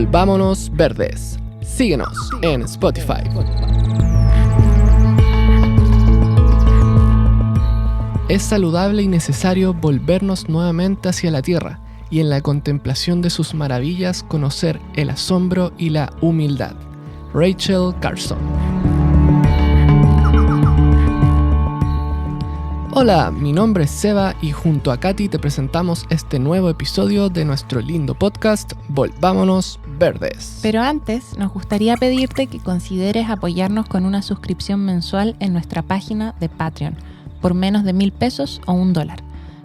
Volvámonos Verdes. Síguenos en Spotify. Es saludable y necesario volvernos nuevamente hacia la tierra y en la contemplación de sus maravillas conocer el asombro y la humildad. Rachel Carson. Hola, mi nombre es Seba y junto a Katy te presentamos este nuevo episodio de nuestro lindo podcast Volvámonos Verdes. Pero antes, nos gustaría pedirte que consideres apoyarnos con una suscripción mensual en nuestra página de Patreon, por menos de $1,000 o $1.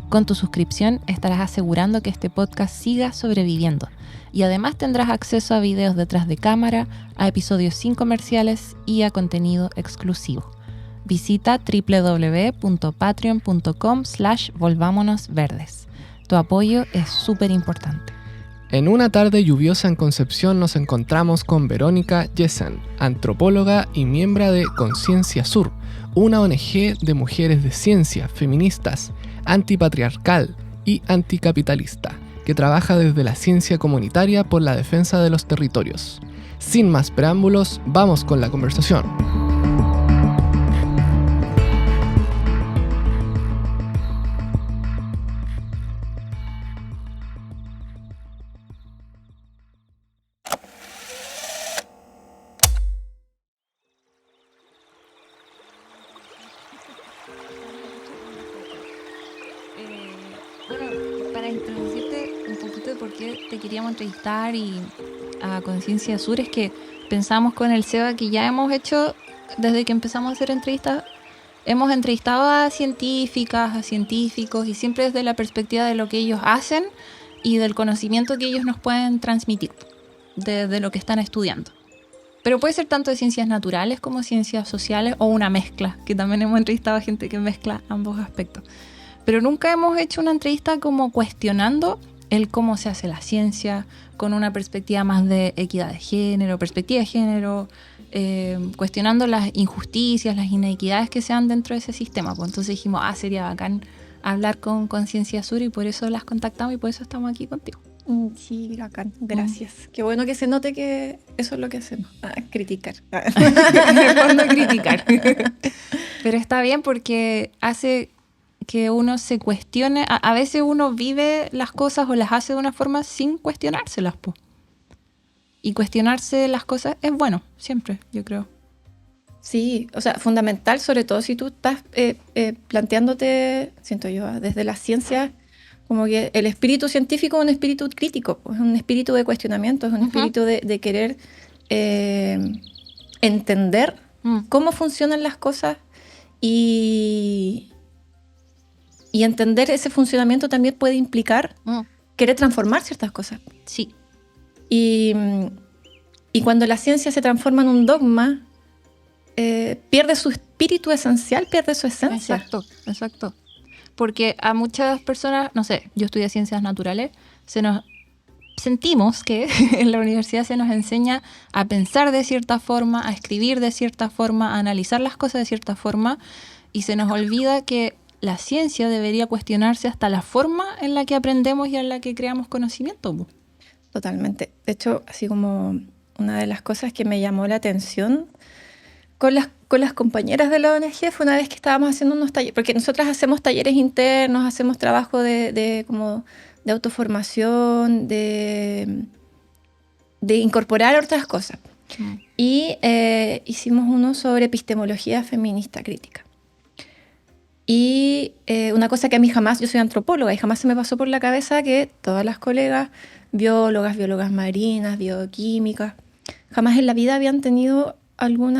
Con tu suscripción estarás asegurando que este podcast siga sobreviviendo y además tendrás acceso a videos detrás de cámara, a episodios sin comerciales y a contenido exclusivo. Visita www.patreon.com/volvámonosverdes. Tu apoyo es súper importante. En una tarde lluviosa en Concepción nos encontramos con Verónica Jessen, antropóloga y miembro de Conciencia Sur, una ONG de mujeres de ciencia, feministas, antipatriarcal y anticapitalista, que trabaja desde la ciencia comunitaria por la defensa de los territorios. Sin más preámbulos, vamos con la conversación. Para introducirte un poquito de por qué te queríamos entrevistar y a Conciencia Sur, es que pensamos con el Seba que ya hemos hecho, desde que empezamos a hacer entrevistas, hemos entrevistado a científicas, a científicos, y siempre desde la perspectiva de lo que ellos hacen y del conocimiento que ellos nos pueden transmitir de lo que están estudiando. Pero puede ser tanto de ciencias naturales como ciencias sociales o una mezcla, que también hemos entrevistado a gente que mezcla ambos aspectos. Pero nunca hemos hecho una entrevista como cuestionando el cómo se hace la ciencia, con una perspectiva más de equidad de género, perspectiva de género, cuestionando las injusticias, las inequidades que se dan dentro de ese sistema. Pues entonces dijimos, sería bacán hablar con Conciencia Sur y por eso las contactamos y por eso estamos aquí contigo. Sí, bacán, gracias. Qué bueno que se note que eso es lo que hacemos, criticar. En el fondo criticar. Pero está bien porque hace que uno se cuestione. A veces uno vive las cosas o las hace de una forma sin cuestionárselas, po. Y cuestionarse las cosas es bueno, siempre, yo creo. Sí, o sea, fundamental, sobre todo si tú estás planteándote, siento yo, desde la ciencia, como que el espíritu científico es un espíritu crítico, es un espíritu de cuestionamiento, es un espíritu de querer entender cómo funcionan las cosas y entender ese funcionamiento también puede implicar querer transformar ciertas cosas. Sí. Y cuando la ciencia se transforma en un dogma, pierde su espíritu esencial, pierde su esencia. Exacto. Porque a muchas personas, no sé, yo estudié ciencias naturales, sentimos que en la universidad se nos enseña a pensar de cierta forma, a escribir de cierta forma, a analizar las cosas de cierta forma, y se nos olvida que la ciencia debería cuestionarse hasta la forma en la que aprendemos y en la que creamos conocimiento. Totalmente. De hecho, así como una de las cosas que me llamó la atención con las compañeras de la ONG fue una vez que estábamos haciendo unos talleres, porque nosotras hacemos talleres internos, hacemos trabajo de autoformación, de incorporar otras cosas. Y hicimos uno sobre epistemología feminista crítica. Y una cosa que a mí jamás, yo soy antropóloga, y jamás se me pasó por la cabeza que todas las colegas, biólogas marinas, bioquímicas, jamás en la vida habían tenido algún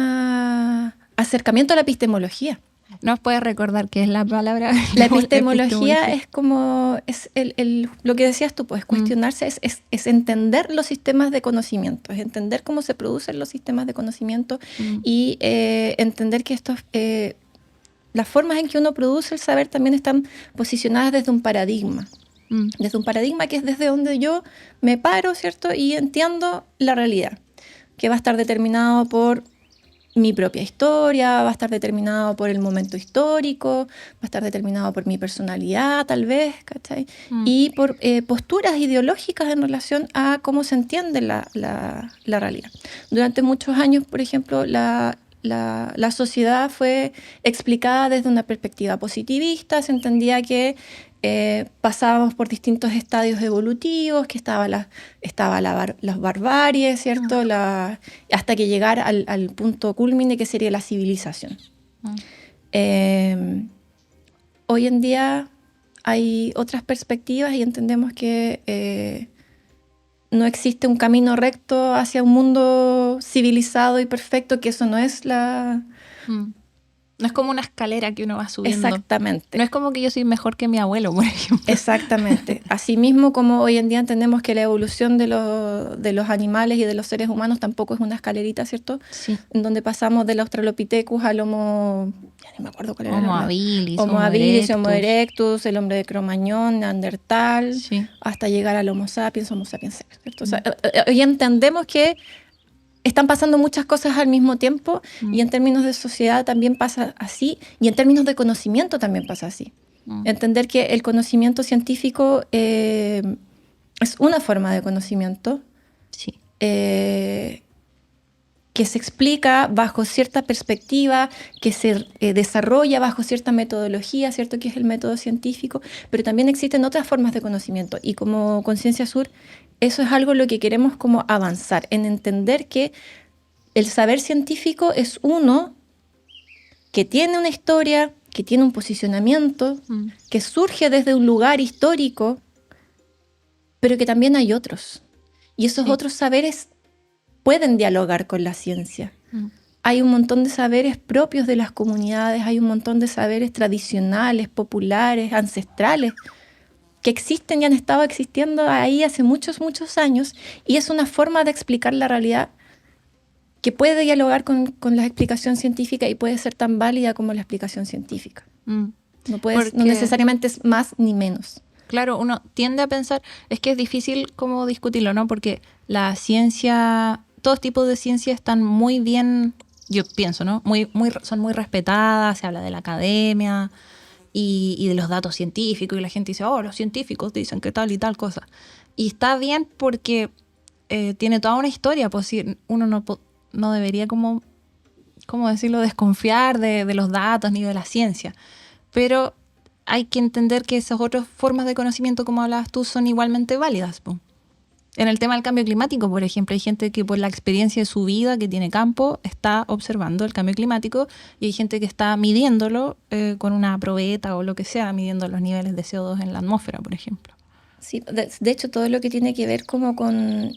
acercamiento a la epistemología. ¿Nos puedes recordar qué es la palabra? La epistemología es como, es lo que decías tú, pues cuestionarse, es entender los sistemas de conocimiento, es entender cómo se producen los sistemas de conocimiento y entender que estos... las formas en que uno produce el saber también están posicionadas desde un paradigma. Desde un paradigma que es desde donde yo me paro, ¿cierto? Y entiendo la realidad, que va a estar determinado por mi propia historia, va a estar determinado por el momento histórico, va a estar determinado por mi personalidad, tal vez, ¿cachai? Y por posturas ideológicas en relación a cómo se entiende la realidad. Durante muchos años, por ejemplo, la sociedad fue explicada desde una perspectiva positivista. Se entendía que pasábamos por distintos estadios evolutivos, que estaba las barbaries, ¿cierto? Hasta que llegar al punto culmine, que sería la civilización. Hoy en día hay otras perspectivas y entendemos que no existe un camino recto hacia un mundo civilizado y perfecto, que eso no es la... No es como una escalera que uno va subiendo. Exactamente. No es como que yo soy mejor que mi abuelo, por ejemplo. Exactamente. Asimismo, como hoy en día entendemos que la evolución de los animales y de los seres humanos tampoco es una escalerita, ¿cierto? Sí. En donde pasamos del Australopithecus al Homo... Ya ni me acuerdo cuál era. Homo habilis, Homo erectus, el hombre de Cromañón, Neandertal, sí, hasta llegar al Homo sapiens, ¿cierto? O sea, hoy entendemos que están pasando muchas cosas al mismo tiempo y en términos de sociedad también pasa así y en términos de conocimiento también pasa así. Entender que el conocimiento científico es una forma de conocimiento, sí, que se explica bajo cierta perspectiva, que se desarrolla bajo cierta metodología, ¿cierto? Que es el método científico, pero también existen otras formas de conocimiento y como Conciencia Sur eso es algo en lo que queremos como avanzar, en entender que el saber científico es uno que tiene una historia, que tiene un posicionamiento, que surge desde un lugar histórico, pero que también hay otros. Y esos otros saberes pueden dialogar con la ciencia. Hay un montón de saberes propios de las comunidades, hay un montón de saberes tradicionales, populares, ancestrales, que existen y han estado existiendo ahí hace muchos, muchos años, y es una forma de explicar la realidad que puede dialogar con la explicación científica y puede ser tan válida como la explicación científica. No necesariamente es más ni menos. Claro, uno tiende a pensar, es que es difícil como discutirlo, ¿no? Porque la ciencia, todos tipos de ciencia están muy bien, yo pienso, ¿no? Son muy respetadas, se habla de la academia y de los datos científicos, y la gente dice, los científicos dicen que tal y tal cosa. Y está bien porque tiene toda una historia, pues sí, uno no debería como, ¿cómo decirlo?, desconfiar de los datos ni de la ciencia. Pero hay que entender que esas otras formas de conocimiento, como hablabas tú, son igualmente válidas, pues. En el tema del cambio climático, por ejemplo, hay gente que por la experiencia de su vida, que tiene campo, está observando el cambio climático, y hay gente que está midiéndolo con una probeta o lo que sea, midiendo los niveles de CO2 en la atmósfera, por ejemplo. Sí, de hecho, todo lo que tiene que ver como con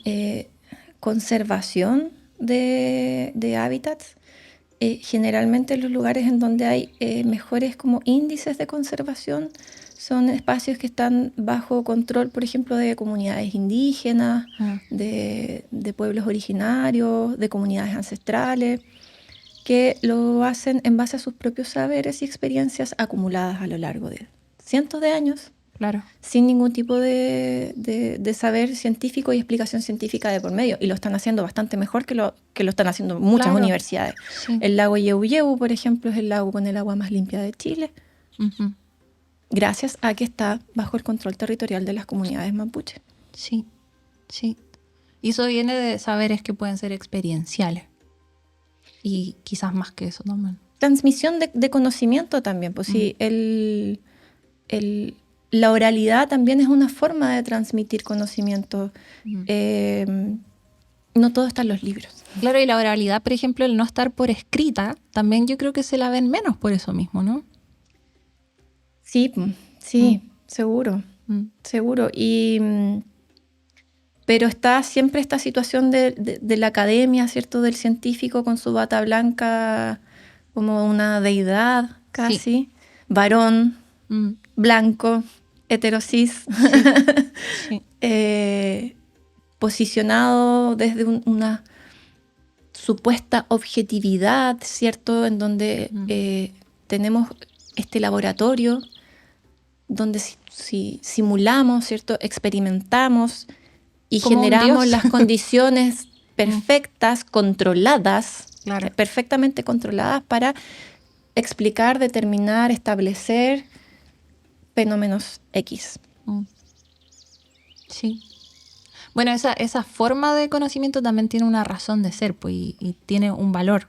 conservación de hábitats, generalmente los lugares en donde hay mejores como índices de conservación son espacios que están bajo control, por ejemplo, de comunidades indígenas, de pueblos originarios, de comunidades ancestrales, que lo hacen en base a sus propios saberes y experiencias acumuladas a lo largo de cientos de años. Claro. Sin ningún tipo de saber científico y explicación científica de por medio. Y lo están haciendo bastante mejor que lo están haciendo muchas universidades. Sí. El lago Yehu Yehu, por ejemplo, es el lago con el agua más limpia de Chile. Uh-huh. Gracias a que está bajo el control territorial de las comunidades mapuche. Sí, sí. Y eso viene de saberes que pueden ser experienciales. Y quizás más que eso también. Transmisión de conocimiento también. Pues sí, la oralidad también es una forma de transmitir conocimiento. No todo está en los libros. Claro, y la oralidad, por ejemplo, el no estar por escrita, también yo creo que se la ven menos por eso mismo, ¿no? Sí, seguro. Seguro. Pero está siempre esta situación de la academia, ¿cierto? Del científico con su bata blanca como una deidad casi. Varón, blanco, heterosis, posicionado desde una supuesta objetividad, ¿cierto? En donde tenemos este laboratorio donde si simulamos, ¿cierto? Experimentamos y como generamos las condiciones perfectas, controladas, Claro. Perfectamente controladas para explicar, determinar, establecer fenómenos X. Sí. Bueno, esa forma de conocimiento también tiene una razón de ser, pues, y tiene un valor.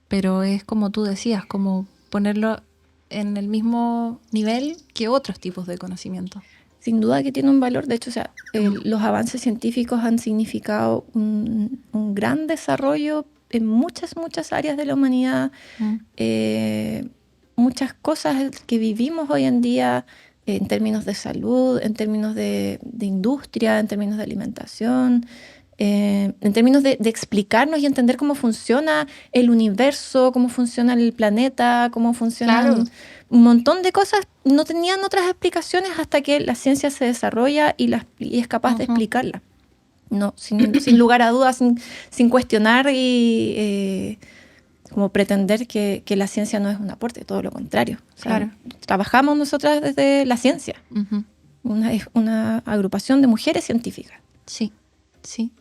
Pero es como tú decías, como ponerlo en el mismo nivel que otros tipos de conocimiento. Sin duda que tiene un valor. De hecho, o sea, los avances científicos han significado un gran desarrollo en muchas áreas de la humanidad. Muchas cosas que vivimos hoy en día en términos de salud, en términos de industria, en términos de alimentación, en términos de explicarnos y entender cómo funciona el universo, cómo funciona el planeta, cómo funcionan un montón de cosas. No tenían otras explicaciones hasta que la ciencia se desarrolla y es capaz de explicarla. No, sin lugar a dudas, sin cuestionar y como pretender que la ciencia no es un aporte, todo lo contrario. O sea, trabajamos nosotras desde la ciencia. Es una agrupación de mujeres científicas. Sí, sí.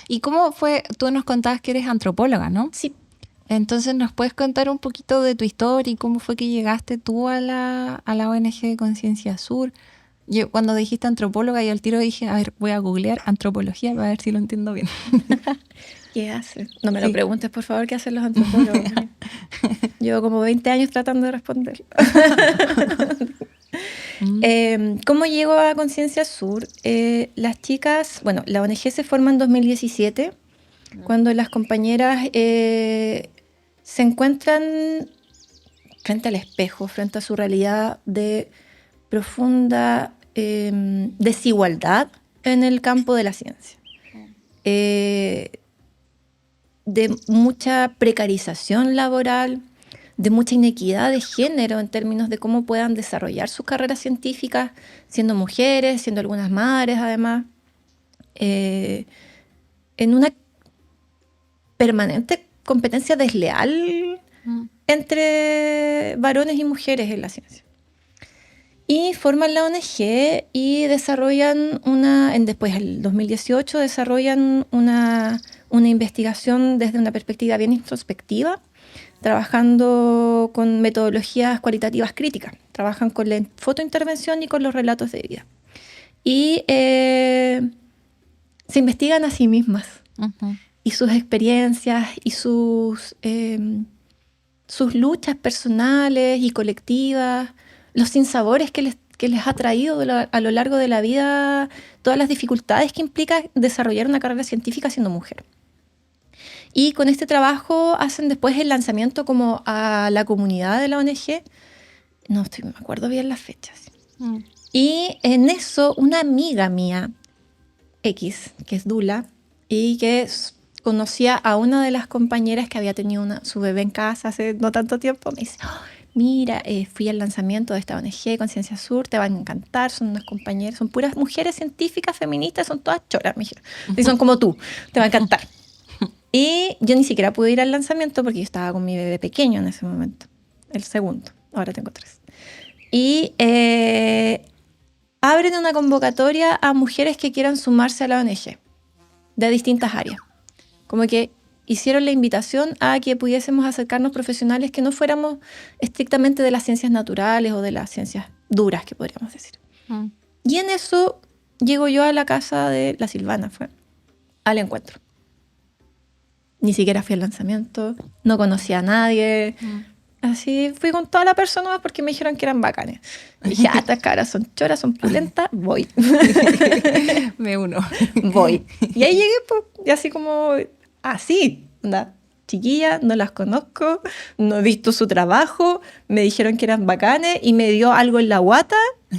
¿Y cómo fue? Tú nos contabas que eres antropóloga, ¿no? Sí. Entonces, ¿nos puedes contar un poquito de tu historia y cómo fue que llegaste tú a la ONG Conciencia Sur? Yo cuando dijiste antropóloga, yo al tiro dije, a ver, voy a googlear antropología para ver si lo entiendo bien. ¿Qué haces? No me lo preguntes, por favor, ¿qué hacen los antropólogos? Llevo como 20 años tratando de responder. ¿Cómo llego a Conciencia Sur? Las chicas, bueno, la ONG se forma en 2017, cuando las compañeras se encuentran frente al espejo, frente a su realidad de profunda desigualdad en el campo de la ciencia. De mucha precarización laboral, de mucha inequidad de género en términos de cómo puedan desarrollar sus carreras científicas, siendo mujeres, siendo algunas madres además, en una permanente competencia desleal entre varones y mujeres en la ciencia. Y forman la ONG y desarrollan después del 2018, desarrollan una investigación desde una perspectiva bien introspectiva, trabajando con metodologías cualitativas críticas. Trabajan con la fotointervención y con los relatos de vida. Y se investigan a sí mismas. Y sus experiencias y sus luchas personales y colectivas, los sinsabores que les ha traído a lo largo de la vida, todas las dificultades que implica desarrollar una carrera científica siendo mujer. Y con este trabajo hacen después el lanzamiento como a la comunidad de la ONG. No me acuerdo bien las fechas. Y en eso una amiga mía, X, que es Dula, y que conocía a una de las compañeras que había tenido su bebé en casa hace no tanto tiempo, me dice, mira, fui al lanzamiento de esta ONG, Conciencia Sur, te van a encantar, son unas compañeras, son puras mujeres científicas, feministas, son todas choras, me dijeron. Y son como tú, te va a encantar. Y yo ni siquiera pude ir al lanzamiento porque yo estaba con mi bebé pequeño en ese momento, el segundo, ahora tengo 3. Y abren una convocatoria a mujeres que quieran sumarse a la ONG de distintas áreas. Como que hicieron la invitación a que pudiésemos acercarnos profesionales que no fuéramos estrictamente de las ciencias naturales o de las ciencias duras, que podríamos decir. Y en eso llego yo a la casa de la Silvana, al encuentro. Ni siquiera fui al lanzamiento, no conocía a nadie. Así fui con toda la persona porque me dijeron que eran bacanes. Y dije, estas caras son choras, son pulentas, voy. Me uno. Voy. Y ahí llegué, pues, y así como, así, anda, chiquilla, no las conozco, no he visto su trabajo, me dijeron que eran bacanes y me dio algo en la guata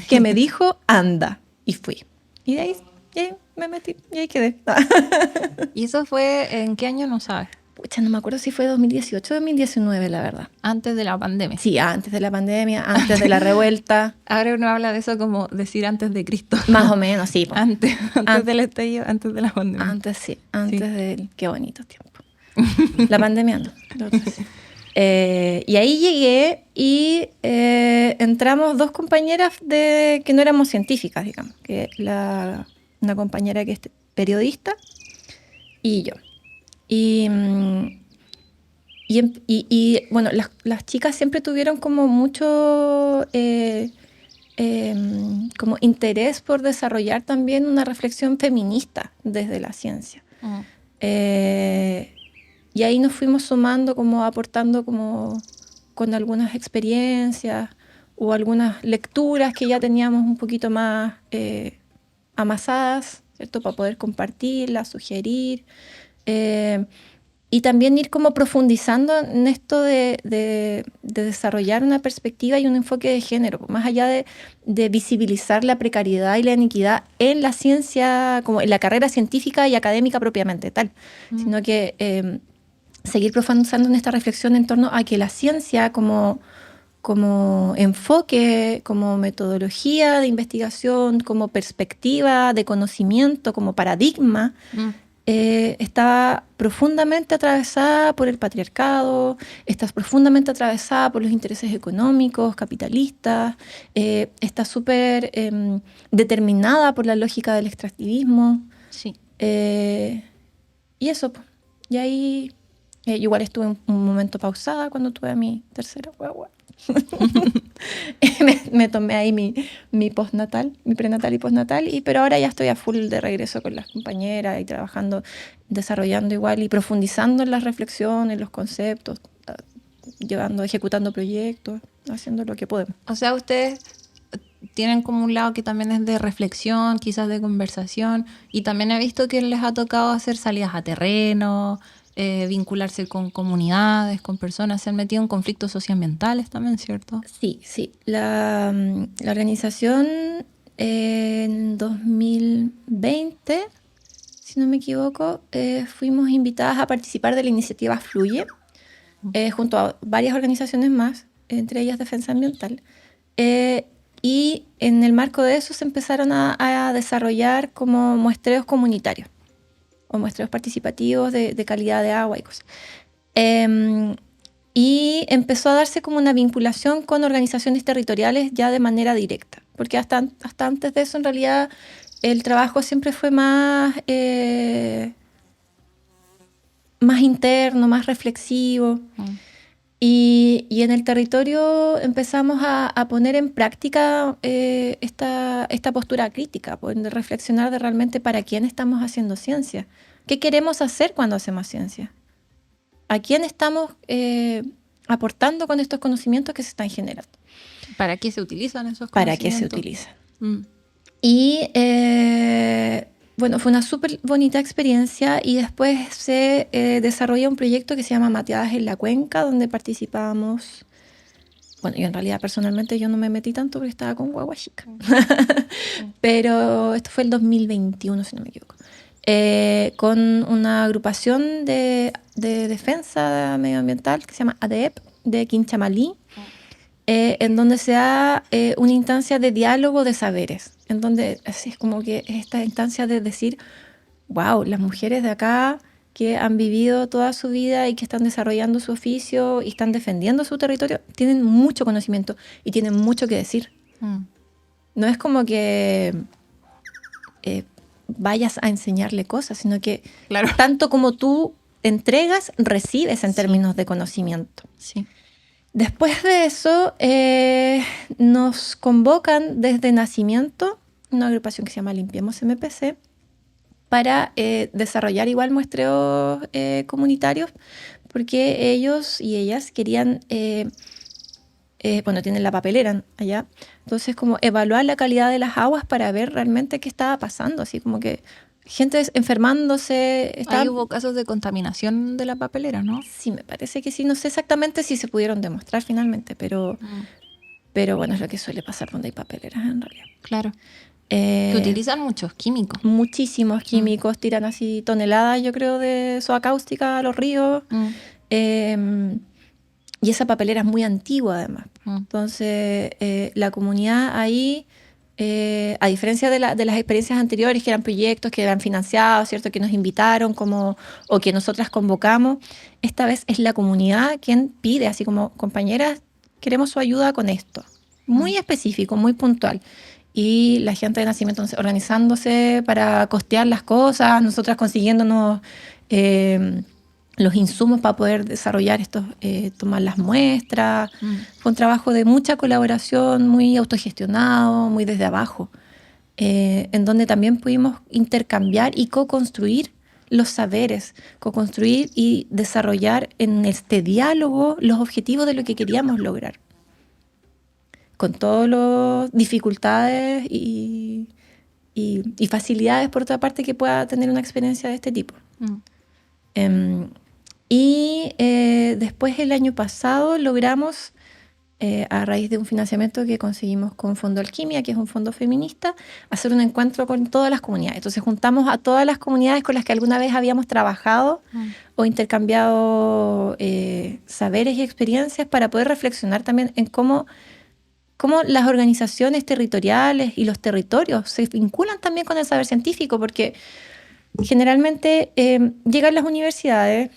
que me dijo, anda. Y fui. Y de ahí me metí y ahí quedé. ¿Y eso fue en qué año? No sabes. Pucha, no me acuerdo si fue 2018 o 2019, la verdad. Antes de la pandemia. Sí, antes de la pandemia, antes de la revuelta. Ahora uno habla de eso como decir antes de Cristo. Más o menos, sí. Antes del estallido, antes de la pandemia. Antes, sí. Antes del... Qué bonito tiempo. La pandemia no. Y ahí llegué y entramos 2 compañeras que no éramos científicas, digamos. Que una compañera que es periodista y yo. Y Bueno, las chicas siempre tuvieron como mucho como interés por desarrollar también una reflexión feminista desde la ciencia. Y ahí nos fuimos sumando, como aportando como con algunas experiencias o algunas lecturas que ya teníamos un poquito más amasadas, ¿cierto? Para poder compartirlas, sugerir. Y también ir como profundizando en esto de desarrollar una perspectiva y un enfoque de género, más allá de visibilizar la precariedad y la inequidad en la ciencia, como en la carrera científica y académica propiamente tal, sino que seguir profundizando en esta reflexión en torno a que la ciencia como enfoque, como metodología de investigación, como perspectiva de conocimiento, como paradigma, está profundamente atravesada por el patriarcado, está profundamente atravesada por los intereses económicos, capitalistas, está súper determinada por la lógica del extractivismo. Sí. Y eso, y ahí igual estuve un momento pausada cuando tuve a mi tercera guagua. me tomé ahí mi postnatal, mi prenatal y postnatal, pero ahora ya estoy a full de regreso con las compañeras y trabajando, desarrollando igual y profundizando en las reflexiones, los conceptos, ejecutando proyectos, haciendo lo que podemos. O sea, ustedes tienen como un lado que también es de reflexión, quizás de conversación, y también he visto que les ha tocado hacer salidas a terreno, vincularse con comunidades, con personas, se han metido en conflictos socioambientales también, ¿cierto? Sí. La organización en 2020, si no me equivoco, fuimos invitadas a participar de la iniciativa Fluye, junto a varias organizaciones más, entre ellas Defensa Ambiental. Y en el marco de eso se empezaron a desarrollar como muestreos comunitarios o muestreos participativos de calidad de agua y cosas. Y empezó a darse como una vinculación con organizaciones territoriales ya de manera directa, porque hasta antes de eso en realidad el trabajo siempre fue más interno, más reflexivo. Y en el territorio empezamos a poner en práctica esta postura crítica, de reflexionar de realmente para quién estamos haciendo ciencia. ¿Qué queremos hacer cuando hacemos ciencia? ¿A quién estamos aportando con estos conocimientos que se están generando? ¿Para qué se utilizan esos conocimientos? ¿Para qué se utilizan? Y bueno, fue una súper bonita experiencia y después se desarrolla un proyecto que se llama Mateadas en la Cuenca, donde participábamos. Bueno, yo en realidad personalmente yo no me metí tanto porque estaba con guagua chica. Pero esto fue el 2021, si no me equivoco. Con una agrupación de defensa medioambiental que se llama ADEP, de Quinchamalí, en donde se da una instancia de diálogo de saberes, en donde así es como que esta instancia de decir, wow, las mujeres de acá que han vivido toda su vida y que están desarrollando su oficio y están defendiendo su territorio, tienen mucho conocimiento y tienen mucho que decir. No es como que vayas a enseñarle cosas, sino que claro, tanto como tú entregas, recibes en términos de conocimiento. Sí. Después de eso, nos convocan desde Nacimiento, una agrupación que se llama Limpiemos MPC, para desarrollar igual muestreos comunitarios, porque ellos y ellas querían, bueno, tienen la papelera allá, entonces como evaluar la calidad de las aguas para ver realmente qué estaba pasando, así como que gente enfermándose. Ahí hubo casos de contaminación de la papelera, ¿no? Sí, me parece que sí. No sé exactamente si se pudieron demostrar finalmente, pero bueno, es lo que suele pasar donde hay papeleras en realidad. Claro. Que utilizan muchos químicos. Muchísimos químicos, tiran así toneladas, yo creo, de soda cáustica a los ríos. Y esa papelera es muy antigua, además. Entonces, la comunidad ahí... a diferencia de las experiencias anteriores, que eran proyectos que eran financiados, ¿cierto? Que nos invitaron o que nosotras convocamos, esta vez es la comunidad quien pide, así como, compañeras, queremos su ayuda con esto. Muy específico, muy puntual. Y la gente de Nacimiento organizándose para costear las cosas, nosotras consiguiéndonos los insumos para poder desarrollar estos, tomar las muestras. Fue un trabajo de mucha colaboración, muy autogestionado, muy desde abajo, en donde también pudimos intercambiar y co-construir los saberes, co-construir y desarrollar en este diálogo los objetivos de lo que queríamos lograr, con todas las dificultades y facilidades, por otra parte, que pueda tener una experiencia de este tipo. Después, el año pasado, logramos, a raíz de un financiamiento que conseguimos con Fondo Alquimia, que es un fondo feminista, hacer un encuentro con todas las comunidades. Entonces juntamos a todas las comunidades con las que alguna vez habíamos trabajado o intercambiado saberes y experiencias para poder reflexionar también en cómo las organizaciones territoriales y los territorios se vinculan también con el saber científico, porque generalmente llegan las universidades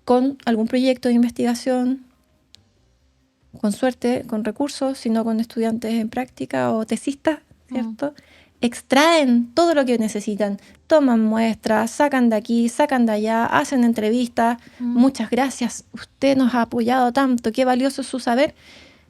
con algún proyecto de investigación, con suerte, con recursos, sino con estudiantes en práctica o tesistas, ¿cierto? Extraen todo lo que necesitan, toman muestras, sacan de aquí, sacan de allá, hacen entrevistas. Muchas gracias, usted nos ha apoyado tanto, qué valioso es su saber.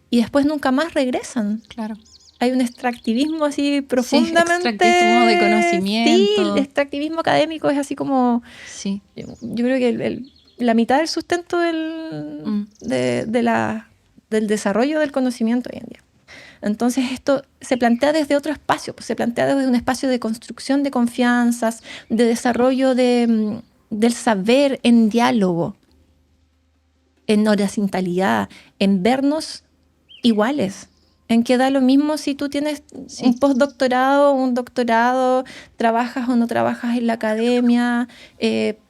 Y después nunca más regresan. Claro. Hay un extractivismo así profundamente... Sí, extractivismo de conocimiento. Sí, el extractivismo académico es así como... Sí. Yo creo que la mitad del sustento del desarrollo del conocimiento hoy en día. Entonces esto se plantea desde otro espacio, pues se plantea desde un espacio de construcción de confianzas, de desarrollo del saber en diálogo, en horizontalidad, en vernos iguales, en que da lo mismo si tú tienes un postdoctorado, un doctorado, trabajas o no trabajas en la academia,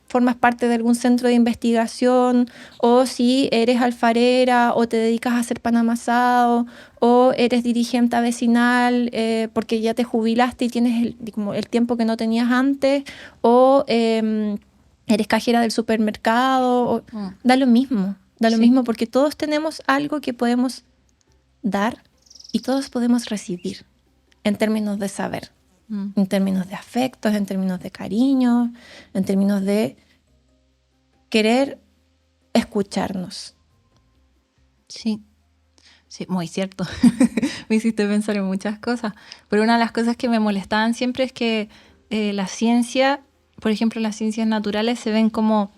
formas parte de algún centro de investigación, o si eres alfarera o te dedicas a hacer pan amasado, o eres dirigente vecinal porque ya te jubilaste y tienes el tiempo que no tenías antes, o eres cajera del supermercado, da lo mismo. Da lo mismo, porque todos tenemos algo que podemos dar y todos podemos recibir en términos de saber, en términos de afectos, en términos de cariño, en términos de querer escucharnos. Sí, muy cierto. Me hiciste pensar en muchas cosas. Pero una de las cosas que me molestaban siempre es que la ciencia, por ejemplo, las ciencias naturales se ven como...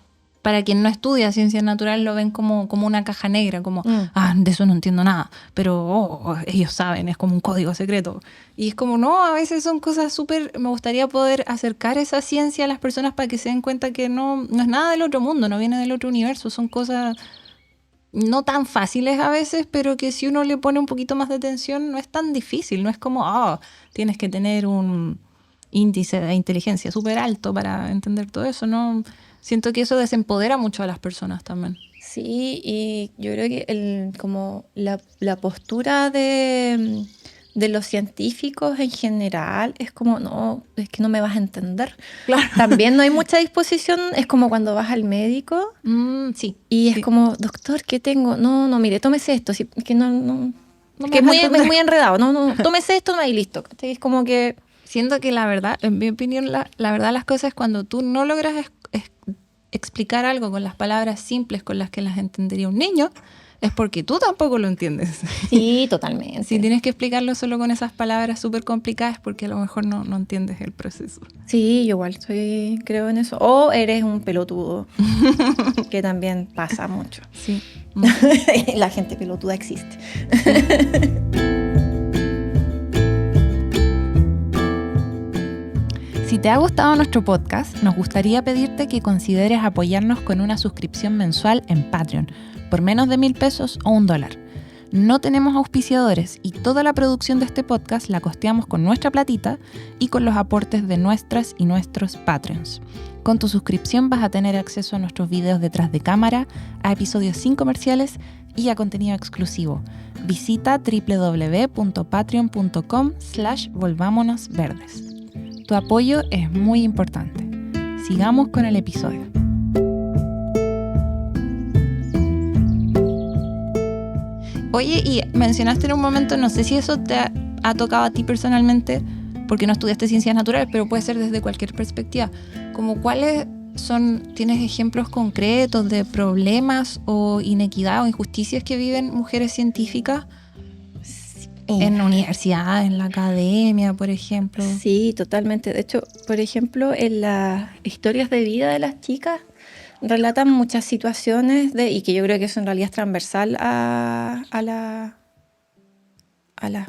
Para quien no estudia ciencias naturales lo ven como una caja negra, como, de eso no entiendo nada, pero ellos saben, es como un código secreto. Y es como, no, a veces son cosas súper... Me gustaría poder acercar esa ciencia a las personas para que se den cuenta que no es nada del otro mundo, no viene del otro universo, son cosas no tan fáciles a veces, pero que si uno le pone un poquito más de atención no es tan difícil, no es como, tienes que tener un índice de inteligencia súper alto para entender todo eso, ¿no? Siento que eso desempodera mucho a las personas también. Sí, y yo creo que como la postura de los científicos en general es como, no, es que no me vas a entender. Claro. También no hay mucha disposición, es como cuando vas al médico sí. Y es como, doctor, ¿qué tengo? No, mire, tómese esto, sí, que no que es muy enredado, no, tómese esto y listo. Es como que... Siento que la verdad, en mi opinión, la verdad las cosas es cuando tú no logras explicar algo con las palabras simples con las que las entendería un niño, es porque tú tampoco lo entiendes. Sí, totalmente. Si tienes que explicarlo solo con esas palabras súper complicadas es porque a lo mejor no entiendes el proceso. Sí, yo igual creo en eso. O eres un pelotudo, que también pasa mucho. Sí. La gente pelotuda existe. Si te ha gustado nuestro podcast, nos gustaría pedirte que consideres apoyarnos con una suscripción mensual en Patreon, por menos de $1,000 o $1. No tenemos auspiciadores y toda la producción de este podcast la costeamos con nuestra platita y con los aportes de nuestras y nuestros Patreons. Con tu suscripción vas a tener acceso a nuestros videos detrás de cámara, a episodios sin comerciales y a contenido exclusivo. Visita www.patreon.com/volvámonosverdes. Tu apoyo es muy importante. Sigamos con el episodio. Oye, y mencionaste en un momento, no sé si eso te ha tocado a ti personalmente, porque no estudiaste ciencias naturales, pero puede ser desde cualquier perspectiva. Como cuál es ¿Tienes ejemplos concretos de problemas o inequidad o injusticias que viven mujeres científicas? En la universidad, en la academia, por ejemplo. Sí, totalmente. De hecho, por ejemplo, en las historias de vida de las chicas relatan muchas situaciones y que yo creo que eso en realidad es transversal a los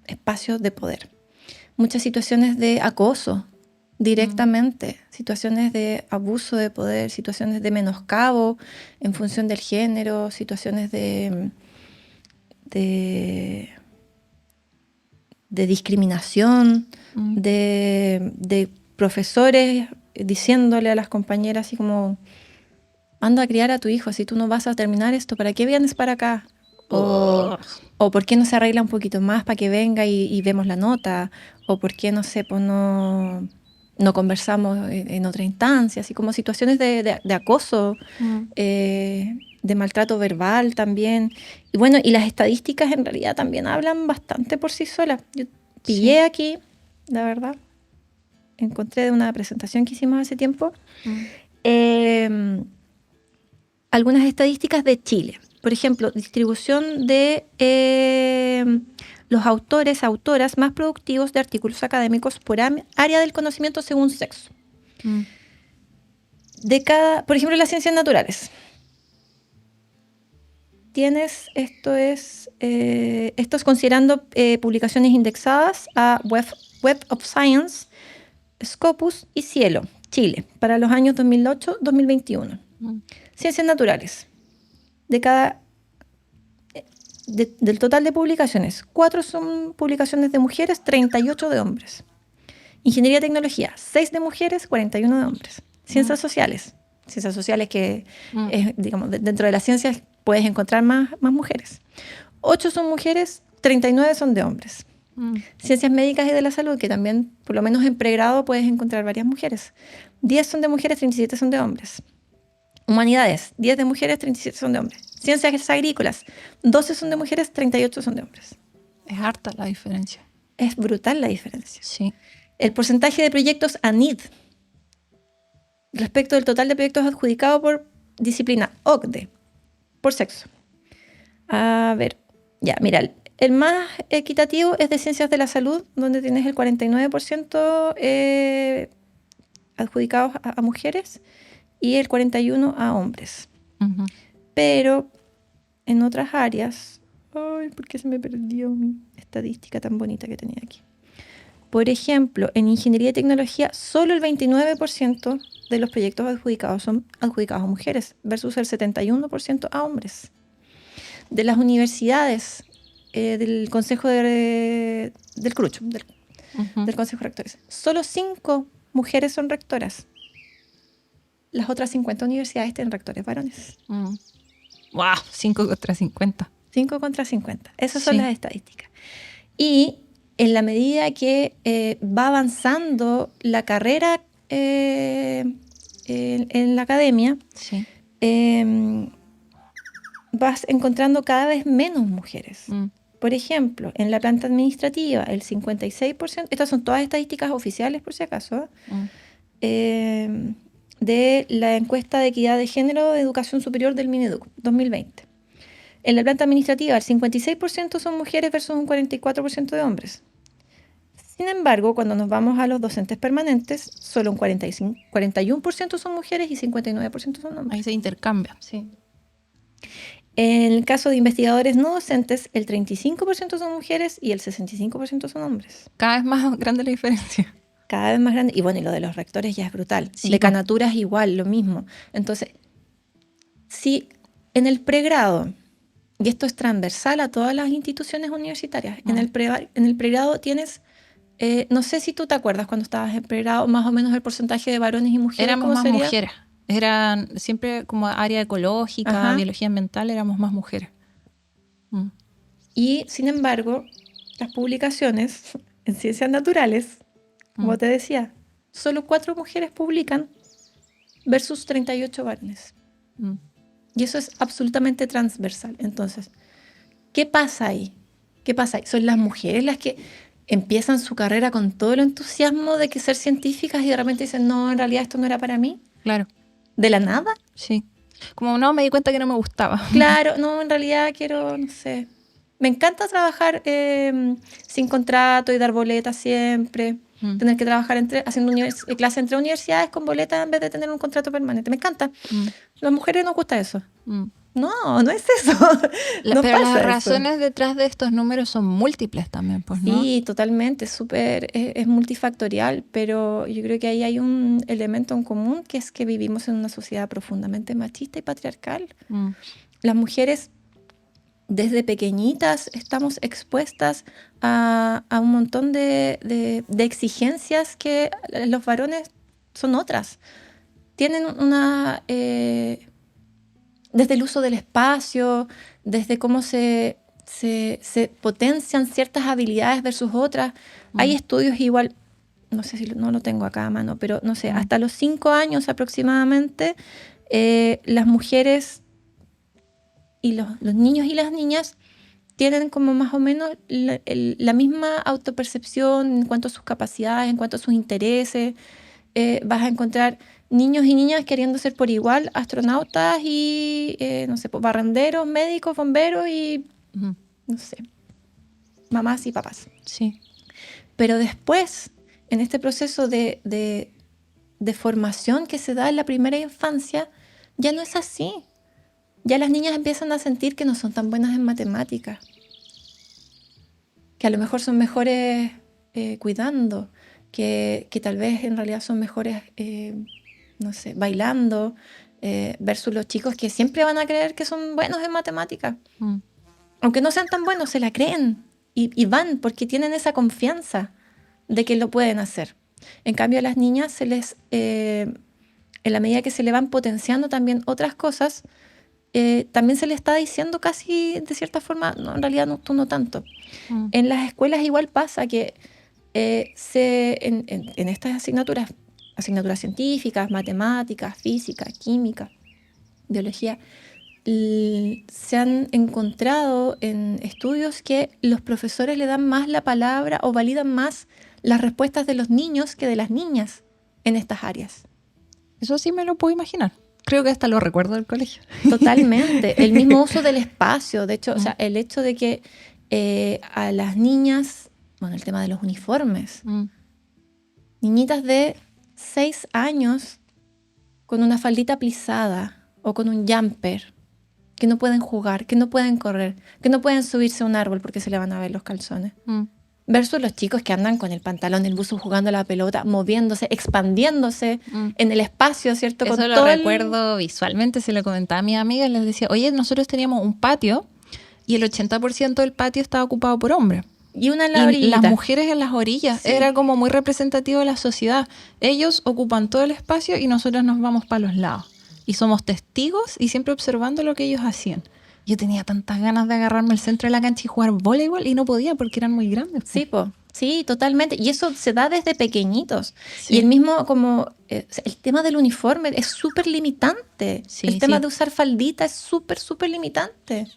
espacios de poder. Muchas situaciones de acoso directamente, situaciones de abuso de poder, situaciones de menoscabo en función del género, situaciones de discriminación, de profesores diciéndole a las compañeras así como, anda a criar a tu hijo, si tú no vas a terminar esto, ¿para qué vienes para acá? O ¿por qué no se arregla un poquito más para que venga y vemos la nota? O ¿por qué no sé, pues no conversamos en otra instancia? Así como situaciones de acoso, de maltrato verbal también. Y bueno, y las estadísticas en realidad también hablan bastante por sí solas. Yo pillé aquí, la verdad, encontré de una presentación que hicimos hace tiempo, algunas estadísticas de Chile. Por ejemplo, distribución de los autoras más productivos de artículos académicos por área del conocimiento según sexo. Por ejemplo, las ciencias naturales. Esto es considerando publicaciones indexadas a Web of Science, Scopus y Cielo, Chile, para los años 2008-2021. Ciencias naturales. Del total de publicaciones, 4 son publicaciones de mujeres, 38 de hombres. Ingeniería y tecnología, 6 de mujeres, 41 de hombres. Ciencias sociales que digamos, dentro de las ciencias puedes encontrar más mujeres. 8 son mujeres, 39 son de hombres. Ciencias médicas y de la salud, que también, por lo menos en pregrado, puedes encontrar varias mujeres. 10 son de mujeres, 37 son de hombres. Humanidades, 10 de mujeres, 37 son de hombres. Ciencias agrícolas, 12 son de mujeres, 38 son de hombres. Es harta la diferencia. Es brutal la diferencia. Sí. El porcentaje de proyectos ANID respecto del total de proyectos adjudicados por disciplina OCDE, por sexo. A ver, ya, mira, el más equitativo es de ciencias de la salud, donde tienes el 49% adjudicados a mujeres y el 41% a hombres. Uh-huh. Pero en otras áreas, ay, ¿por qué se me perdió mi estadística tan bonita que tenía aquí? Por ejemplo, en ingeniería y tecnología, solo el 29% de los proyectos adjudicados son adjudicados a mujeres versus el 71% a hombres. De las universidades, del Consejo del CRUCH, del Consejo de Rectores, solo 5 mujeres son rectoras. Las otras 50 universidades tienen rectores varones. ¡Wow! 5 contra 50. 5 contra 50. Esas son las estadísticas. Y en la medida que va avanzando la carrera en la academia, vas encontrando cada vez menos mujeres. Por ejemplo, en la planta administrativa, el 56%, estas son todas estadísticas oficiales por si acaso, de la encuesta de equidad de género de educación superior del Mineduc 2020. En la planta administrativa, el 56% son mujeres versus un 44% de hombres. Sin embargo, cuando nos vamos a los docentes permanentes, solo un 41% son mujeres y 59% son hombres. Ahí se intercambia, sí. En el caso de investigadores no docentes, el 35% son mujeres y el 65% son hombres. Cada vez más grande la diferencia. Cada vez más grande. Y bueno, y lo de los rectores ya es brutal. Sí, Decanaturas igual, lo mismo. Entonces, si en el pregrado, y esto es transversal a todas las instituciones universitarias, en el pregrado tienes, no sé si tú te acuerdas cuando estabas en pregrado, más o menos el porcentaje de varones y mujeres. Éramos más mujeres. Eran siempre como área ecológica, biología ambiental, éramos más mujeres. Y sin embargo, las publicaciones en ciencias naturales, como te decía, solo 4 mujeres publican versus 38 varones. Y eso es absolutamente transversal. Entonces, ¿qué pasa ahí? Son las mujeres las que empiezan su carrera con todo el entusiasmo de que ser científicas y de repente dicen, no, en realidad esto no era para mí. Claro. ¿De la nada? Sí. Como no, me di cuenta que no me gustaba. Claro, no, en realidad quiero, no sé. Me encanta trabajar sin contrato y dar boletas siempre. Tener que trabajar haciendo clase entre universidades con boletas en vez de tener un contrato permanente. Me encanta. Las mujeres nos gusta eso. No, no es eso. No pero pasa las razones eso. detrás de estos números son múltiples también, pues, ¿no? Sí, totalmente, es multifactorial, pero yo creo que ahí hay un elemento en común, que es que vivimos en una sociedad profundamente machista y patriarcal. Las mujeres desde pequeñitas estamos expuestas a un montón de exigencias que los varones son otras. Tienen una... desde el uso del espacio, desde cómo se potencian ciertas habilidades versus otras. Hay estudios igual, no sé si no lo tengo acá a mano, pero no sé, hasta los 5 años aproximadamente, las mujeres y los niños y las niñas tienen como más o menos la misma autopercepción en cuanto a sus capacidades, en cuanto a sus intereses. Vas a encontrar niños y niñas queriendo ser por igual astronautas y, no sé, barrenderos, médicos, bomberos y, no sé, mamás y papás. Sí. Pero después, en este proceso de formación que se da en la primera infancia, ya no es así. Ya las niñas empiezan a sentir que no son tan buenas en matemáticas, que a lo mejor son mejores cuidando, que tal vez en realidad son mejores, no sé, bailando, versus los chicos que siempre van a creer que son buenos en matemáticas. Aunque no sean tan buenos, se la creen y van porque tienen esa confianza de que lo pueden hacer. En cambio, a las niñas se les, en la medida que se le van potenciando también otras cosas, también se le está diciendo casi de cierta forma, no, en realidad no, tú no tanto. En las escuelas igual pasa que en estas asignaturas científicas, matemáticas, física, química, biología, se han encontrado en estudios que los profesores le dan más la palabra o validan más las respuestas de los niños que de las niñas en estas áreas. Eso sí me lo puedo imaginar. Creo que hasta lo recuerdo del colegio. Totalmente. El mismo uso del espacio. De hecho, o sea, el hecho de que a las niñas, bueno, el tema de los uniformes, niñitas de 6 años con una faldita plisada o con un jumper, que no pueden jugar, que no pueden correr, que no pueden subirse a un árbol porque se le van a ver los calzones. Versus los chicos que andan con el pantalón del buzo jugando a la pelota, moviéndose, expandiéndose en el espacio, ¿cierto? Eso con lo recuerdo visualmente, se lo comentaba a mis amigas, les decía, oye, nosotros teníamos un patio y el 80% del patio estaba ocupado por hombres. Y una en la orillita. Las mujeres en las orillas, Sí. Era como muy representativo de la sociedad. Ellos ocupan todo el espacio y nosotros nos vamos para los lados. Y somos testigos y siempre observando lo que ellos hacían. Yo tenía tantas ganas de agarrarme al centro de la cancha y jugar voleibol y no podía porque eran muy grandes. Sí, sí, totalmente. Y eso se da desde pequeñitos. Sí. Y el mismo como el tema del uniforme es súper limitante. Sí, el tema sí. de usar faldita es súper, súper limitante.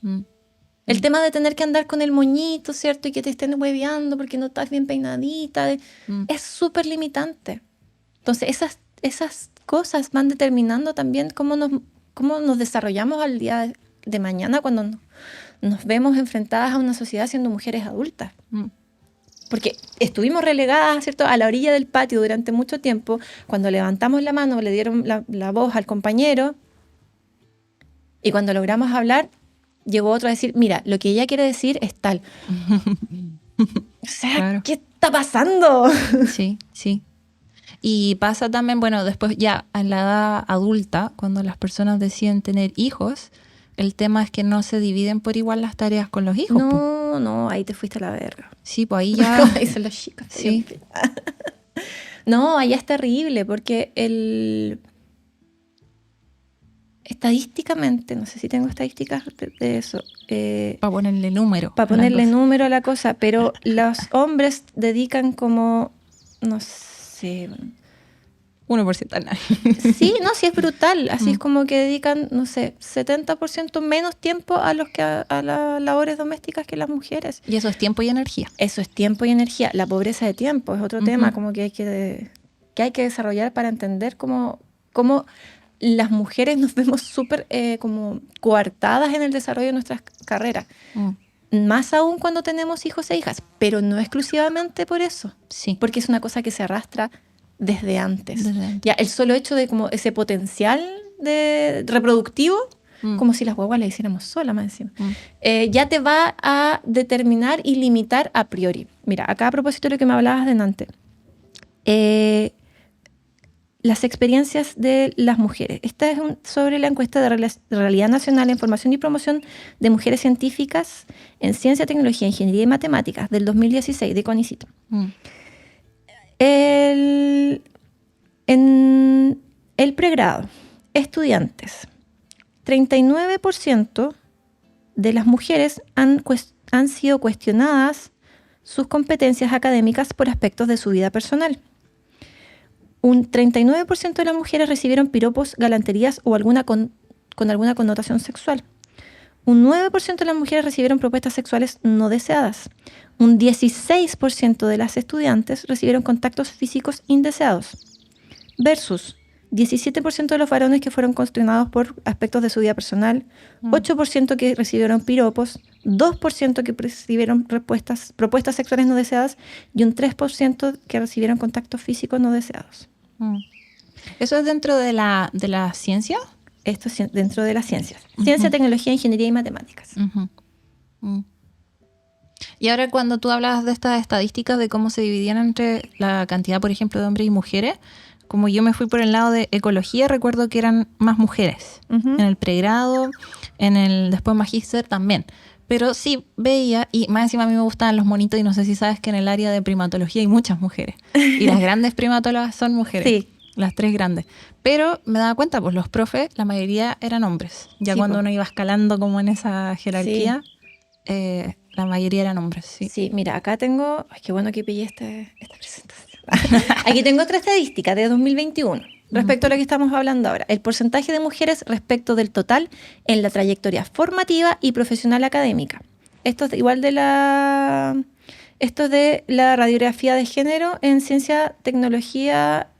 El tema de tener que andar con el moñito, ¿cierto? Y que te estén hueveando porque no estás bien peinadita. Es súper limitante. Entonces, esas cosas van determinando también cómo nos desarrollamos al día de mañana cuando nos vemos enfrentadas a una sociedad siendo mujeres adultas. Porque estuvimos relegadas, ¿cierto?, a la orilla del patio durante mucho tiempo. Cuando levantamos la mano, le dieron la voz al compañero. Y cuando logramos hablar, llegó otro a decir, mira, lo que ella quiere decir es tal. O sea, claro. ¿Qué está pasando? Sí, sí. Y pasa también, bueno, después ya en la edad adulta, cuando las personas deciden tener hijos, el tema es que no se dividen por igual las tareas con los hijos. No, ahí te fuiste a la verga. Sí, pues ahí ya... Ahí son los chicos. Sí. No, ahí es terrible porque estadísticamente, no sé si tengo estadísticas de eso. Para ponerle número. Para ponerle número a la cosa, pero los hombres dedican como, no sé, 1% a nadie. Sí, no, sí es brutal. Así es como que dedican, no sé, 70% menos tiempo a las labores domésticas que las mujeres. Y eso es tiempo y energía. Eso es tiempo y energía. La pobreza de tiempo es otro tema como que hay que desarrollar para entender cómo las mujeres nos vemos súper como coartadas en el desarrollo de nuestras carreras. Más aún cuando tenemos hijos e hijas, pero no exclusivamente por eso. Sí. Porque es una cosa que se arrastra desde antes. Ya, el solo hecho de como ese potencial de reproductivo, como si las guaguas la hiciéramos sola más encima, ya te va a determinar y limitar a priori. Mira, acá a propósito de lo que me hablabas delante, las experiencias de las mujeres. Esta es sobre la encuesta de Realidad Nacional en Formación y Promoción de Mujeres Científicas en Ciencia, Tecnología, Ingeniería y Matemáticas del 2016 de CONICYT. En el pregrado, estudiantes, 39% de las mujeres han sido cuestionadas sus competencias académicas por aspectos de su vida personal. Un 39% de las mujeres recibieron piropos, galanterías o con alguna connotación sexual. Un 9% de las mujeres recibieron propuestas sexuales no deseadas. Un 16% de las estudiantes recibieron contactos físicos indeseados. Versus 17% de los varones que fueron cuestionados por aspectos de su vida personal, 8% que recibieron piropos, 2% que recibieron propuestas sexuales no deseadas y un 3% que recibieron contactos físicos no deseados. ¿Eso es dentro de la ciencia? Esto es dentro de las ciencias. Ciencia, tecnología, ingeniería y matemáticas. Y ahora cuando tú hablabas de estas estadísticas de cómo se dividían entre la cantidad, por ejemplo, de hombres y mujeres, como yo me fui por el lado de ecología, recuerdo que eran más mujeres. En el pregrado, después magíster también. Pero sí veía, y más encima a mí me gustaban los monitos, y no sé si sabes que en el área de primatología hay muchas mujeres. Y las grandes primatólogas son mujeres. Sí. Las 3 grandes. Pero me daba cuenta, pues los profes, la mayoría eran hombres. Ya sí, cuando uno iba escalando como en esa jerarquía, la mayoría eran hombres. Sí, sí, mira, acá tengo... Ay, qué bueno que pillé esta presentación. Aquí tengo otra estadística de 2021. Respecto a lo que estamos hablando ahora, el porcentaje de mujeres respecto del total en la trayectoria formativa y profesional académica. Esto es igual de la radiografía de género en ciencia, tecnología,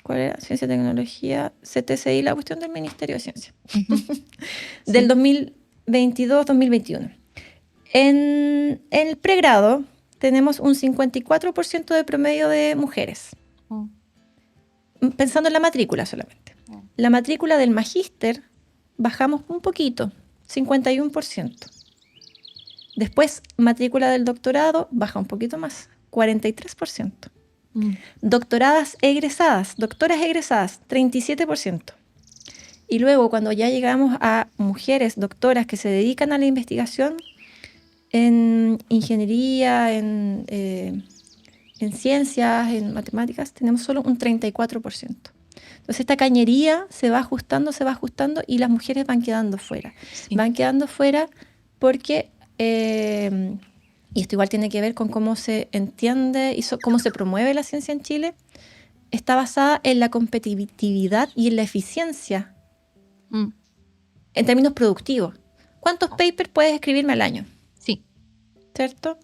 ¿cuál era? Ciencia, tecnología, CTCI, la cuestión del Ministerio de Ciencia, del 2022-2021. En el pregrado tenemos un 54% de promedio de mujeres. Pensando en la matrícula solamente. La matrícula del magíster bajamos un poquito, 51%. Después, matrícula del doctorado baja un poquito más, 43%. Doctoras egresadas, 37%. Y luego, cuando ya llegamos a mujeres doctoras que se dedican a la investigación en ingeniería, en ciencias, en matemáticas, tenemos solo un 34%. Entonces esta cañería se va ajustando y las mujeres van quedando fuera. Sí. Van quedando fuera porque, y esto igual tiene que ver con cómo se entiende y cómo se promueve la ciencia en Chile, está basada en la competitividad y en la eficiencia en términos productivos. ¿Cuántos papers puedes escribirme al año? Sí. ¿Cierto?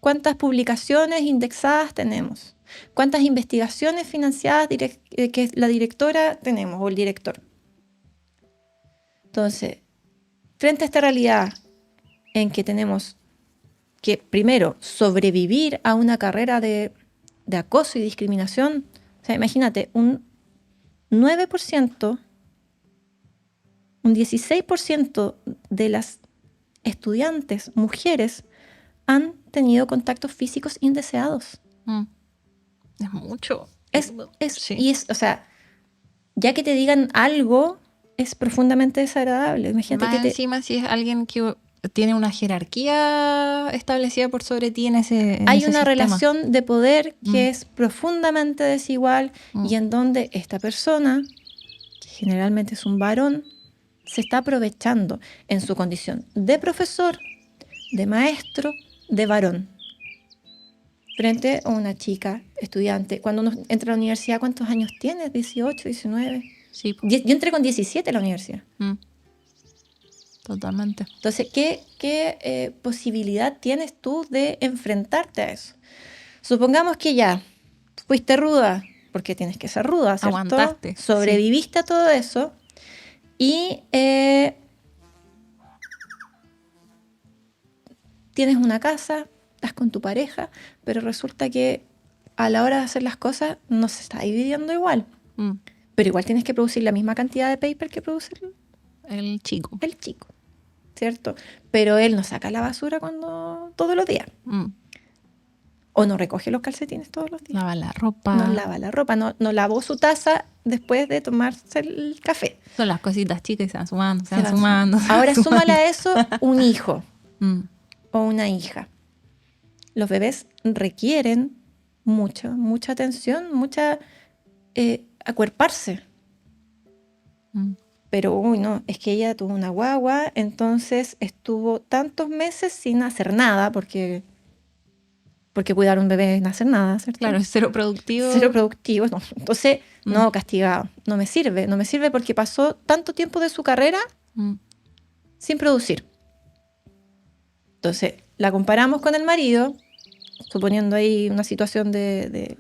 ¿Cuántas publicaciones indexadas tenemos? ¿Cuántas investigaciones financiadas que la directora tenemos o el director? Entonces, frente a esta realidad en que tenemos que, primero, sobrevivir a una carrera de acoso y discriminación, o sea, imagínate, un 9%, un 16% de las estudiantes mujeres han tenido contactos físicos indeseados. Es mucho. Sí. Y o sea, ya que te digan algo, es profundamente desagradable. Imagínate más encima si es alguien que tiene una jerarquía establecida por sobre ti en ese hay ese una sistema. Relación de poder que es profundamente desigual y en donde esta persona, que generalmente es un varón, se está aprovechando en su condición de profesor, de maestro, de varón. frente a una chica estudiante. Cuando uno entra a la universidad, ¿cuántos años tienes? 18, 19. Sí. Yo entré con 17 a la universidad. Totalmente. Entonces, ¿qué posibilidad tienes tú de enfrentarte a eso? Supongamos que ya fuiste ruda, porque tienes que ser ruda, ¿cierto? Aguantaste. Sobreviviste a todo eso y tienes una casa, estás con tu pareja, pero resulta que a la hora de hacer las cosas no se está dividiendo igual. Pero igual tienes que producir la misma cantidad de paper que produce el chico, ¿cierto? Pero él no saca la basura todos los días. O no recoge los calcetines todos los días. Lava la ropa. No lava la ropa, no lavó su taza después de tomarse el café. Son las cositas chicas y se van sumando. Ahora súmale a eso un hijo o una hija. Los bebés requieren mucha atención, acuerparse. Pero, no, es que ella tuvo una guagua, entonces estuvo tantos meses sin hacer nada, porque cuidar a un bebé es no hacer nada, ¿cierto? Claro, es cero productivo. Cero productivo, no. Entonces, no, castigado. No me sirve porque pasó tanto tiempo de su carrera sin producir. Entonces, la comparamos con el marido, suponiendo ahí una situación de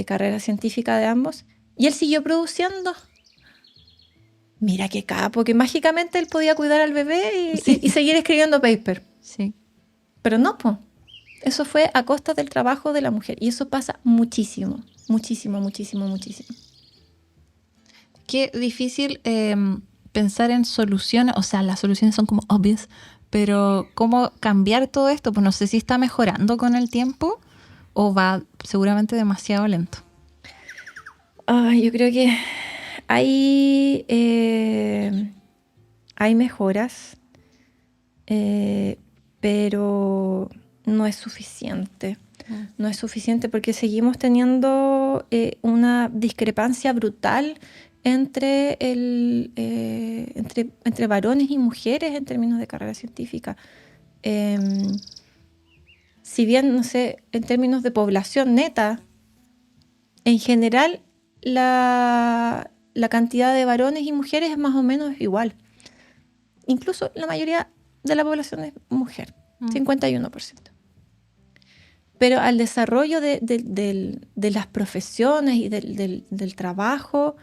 carrera científica de ambos, y él siguió produciendo. Mira qué capo, que mágicamente él podía cuidar al bebé y seguir escribiendo paper. Sí. Pero no, pues. Eso fue a costa del trabajo de la mujer. Y eso pasa muchísimo. Qué difícil pensar en soluciones. O sea, las soluciones son como obvias. Pero ¿cómo cambiar todo esto? Pues no sé si está mejorando con el tiempo o va seguramente demasiado lento. Yo creo que hay mejoras, pero no es suficiente. No es suficiente porque seguimos teniendo una discrepancia brutal entre varones y mujeres en términos de carrera científica. Si bien, no sé, en términos de población neta, en general la cantidad de varones y mujeres es más o menos igual. Incluso la mayoría de la población es mujer, 51%. Pero al desarrollo de las profesiones y del trabajo,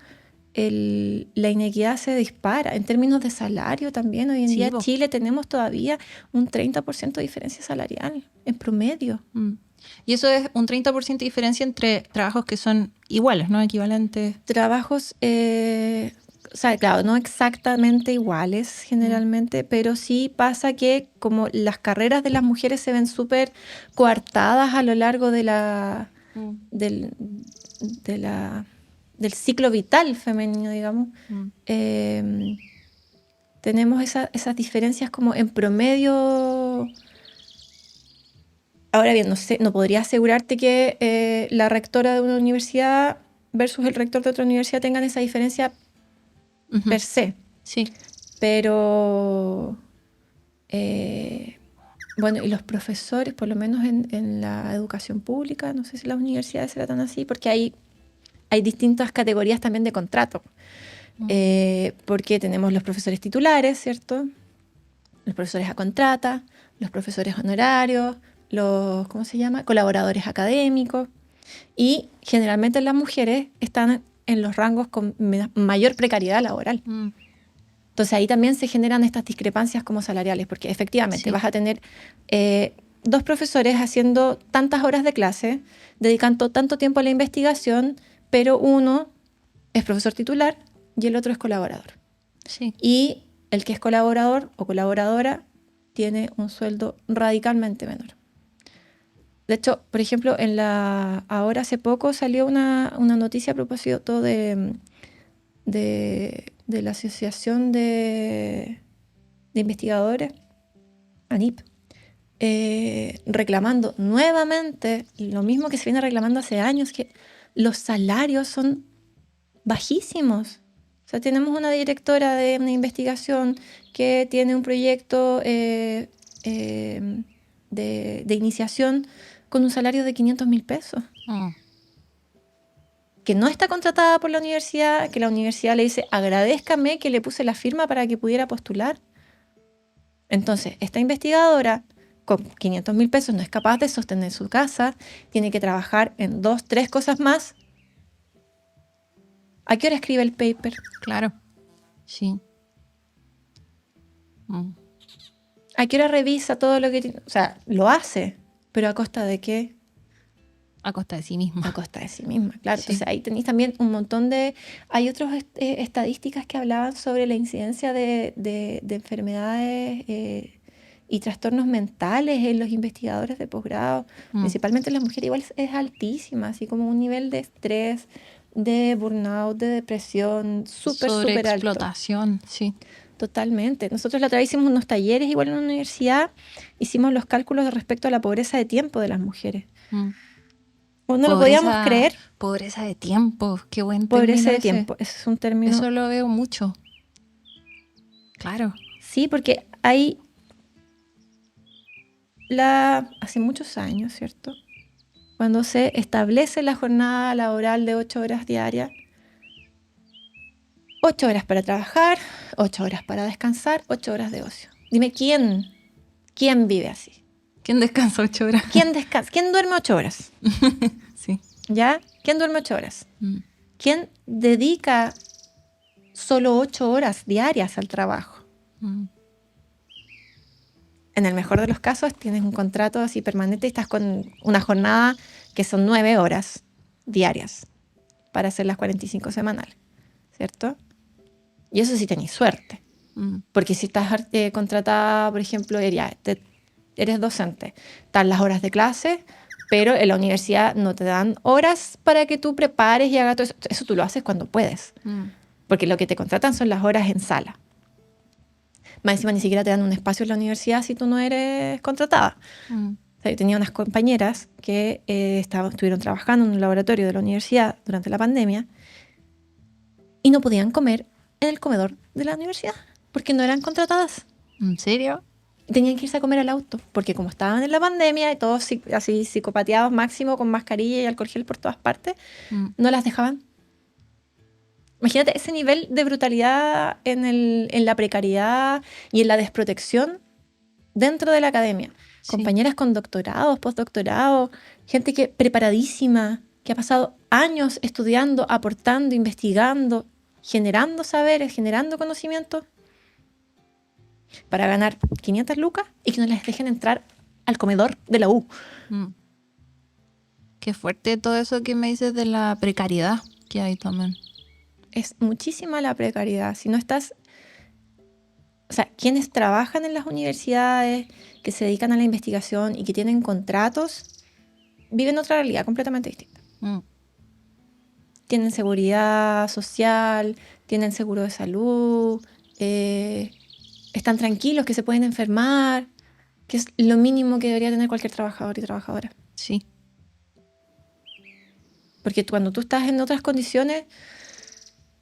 la inequidad se dispara. En términos de salario también, hoy en día en Chile tenemos todavía un 30% de diferencia salarial en promedio. Y eso es un 30% de diferencia entre trabajos que son iguales, ¿no? Equivalentes. Trabajos, o sea, claro, no exactamente iguales generalmente, pero sí pasa que como las carreras de las mujeres se ven súper coartadas a lo largo del ciclo vital femenino, digamos, tenemos esas diferencias como en promedio. Ahora bien, no podría asegurarte que la rectora de una universidad versus el rector de otra universidad tengan esa diferencia per se. Sí. Pero, bueno, y los profesores, por lo menos en la educación pública, no sé si las universidades será tan así, porque hay distintas categorías también de contrato. Porque tenemos los profesores titulares, ¿cierto? Los profesores a contrata, los profesores honorarios, los, ¿cómo se llama? Colaboradores académicos. Y generalmente las mujeres están en los rangos con mayor precariedad laboral. Entonces ahí también se generan estas discrepancias como salariales, porque efectivamente vas a tener 2 profesores haciendo tantas horas de clase, dedicando tanto tiempo a la investigación, pero uno es profesor titular y el otro es colaborador. Sí. Y el que es colaborador o colaboradora tiene un sueldo radicalmente menor. De hecho, por ejemplo, ahora hace poco salió una noticia a propósito de la Asociación de Investigadores, ANIP, reclamando nuevamente lo mismo que se viene reclamando hace años, que los salarios son bajísimos. O sea, tenemos una directora de una investigación que tiene un proyecto de iniciación con un salario de 500.000 pesos. Que no está contratada por la universidad, que la universidad le dice, agradézcame que le puse la firma para que pudiera postular. Entonces, esta investigadora con 500.000 pesos no es capaz de sostener su casa, tiene que trabajar en 2, 3 cosas más. ¿A qué hora escribe el paper? Claro, sí. ¿A qué hora revisa todo lo que tiene? O sea, lo hace, pero ¿a costa de qué? A costa de sí misma. A costa de sí misma, claro. Sí. Entonces ahí tenéis también un montón de... Hay otras estadísticas que hablaban sobre la incidencia de enfermedades y trastornos mentales en los investigadores de posgrado. Principalmente en las mujeres igual es altísima, así como un nivel de estrés, de burnout, de depresión, súper alto. Sobreexplotación, sí. Totalmente. Nosotros la otra vez hicimos unos talleres igual en la universidad, hicimos los cálculos respecto a la pobreza de tiempo de las mujeres. No lo podíamos creer. Pobreza de tiempo, qué buen término. Pobreza de tiempo, ese es un término. Eso lo veo mucho. Claro. Sí, porque hay hace muchos años, ¿cierto? Cuando se establece la jornada laboral de 8 horas diarias, 8 horas para trabajar, 8 horas para descansar, 8 horas de ocio. Dime, ¿quién vive así? ¿Quién descansa 8 horas? ¿Quién descansa? ¿Quién duerme 8 horas? Sí. ¿Ya? ¿Quién duerme 8 horas? ¿Quién dedica solo 8 horas diarias al trabajo? En el mejor de los casos tienes un contrato así permanente y estás con una jornada que son 9 horas diarias para hacer las 45 semanales, ¿cierto? Y eso sí tenés suerte. Porque si estás contratada, por ejemplo, eres docente, están las horas de clase, pero en la universidad no te dan horas para que tú prepares y hagas todo eso. Eso tú lo haces cuando puedes. Porque lo que te contratan son las horas en sala. Más encima ni siquiera te dan un espacio en la universidad si tú no eres contratada. O sea, yo tenía unas compañeras que estuvieron trabajando en un laboratorio de la universidad durante la pandemia y no podían comer en el comedor de la universidad porque no eran contratadas. ¿En serio? Tenían que irse a comer al auto, porque como estaban en la pandemia y todos así psicopateados máximo con mascarilla y alcohol gel por todas partes, no las dejaban. Imagínate ese nivel de brutalidad en la precariedad y en la desprotección dentro de la academia. Sí. Compañeras con doctorados, postdoctorados, gente que preparadísima, que ha pasado años estudiando, aportando, investigando, generando saberes, generando conocimientos, para ganar 500 lucas y que no les dejen entrar al comedor de la U. Qué fuerte todo eso que me dices de la precariedad que hay también. Es muchísima la precariedad. Si no estás... O sea, quienes trabajan en las universidades, que se dedican a la investigación y que tienen contratos, viven otra realidad completamente distinta. Tienen seguridad social, tienen seguro de salud, están tranquilos, que se pueden enfermar, que es lo mínimo que debería tener cualquier trabajador y trabajadora. Sí. Porque cuando tú estás en otras condiciones,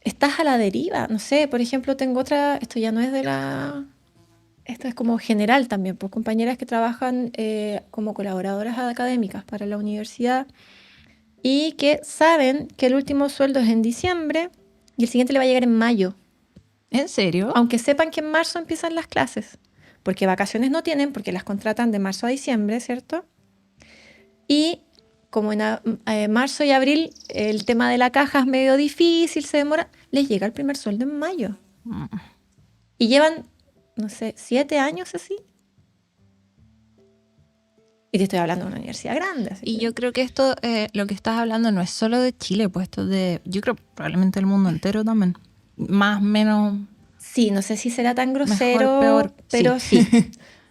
estás a la deriva. No sé, por ejemplo, tengo otra, esto ya no es de la... Esto es como general también, pues compañeras que trabajan como colaboradoras académicas para la universidad y que saben que el último sueldo es en diciembre y el siguiente le va a llegar en mayo. ¿En serio? Aunque sepan que en marzo empiezan las clases, porque vacaciones no tienen, porque las contratan de marzo a diciembre, ¿cierto? Y como en marzo y abril el tema de la caja es medio difícil, se demora, les llega el primer sueldo en mayo. Y llevan, no sé, 7 años así. Y te estoy hablando de una universidad grande. Así y yo creo que esto, lo que estás hablando no es solo de Chile, pues esto de, yo creo probablemente el mundo entero también. Más o menos. Sí, no sé si será tan grosero, mejor, peor, pero sí.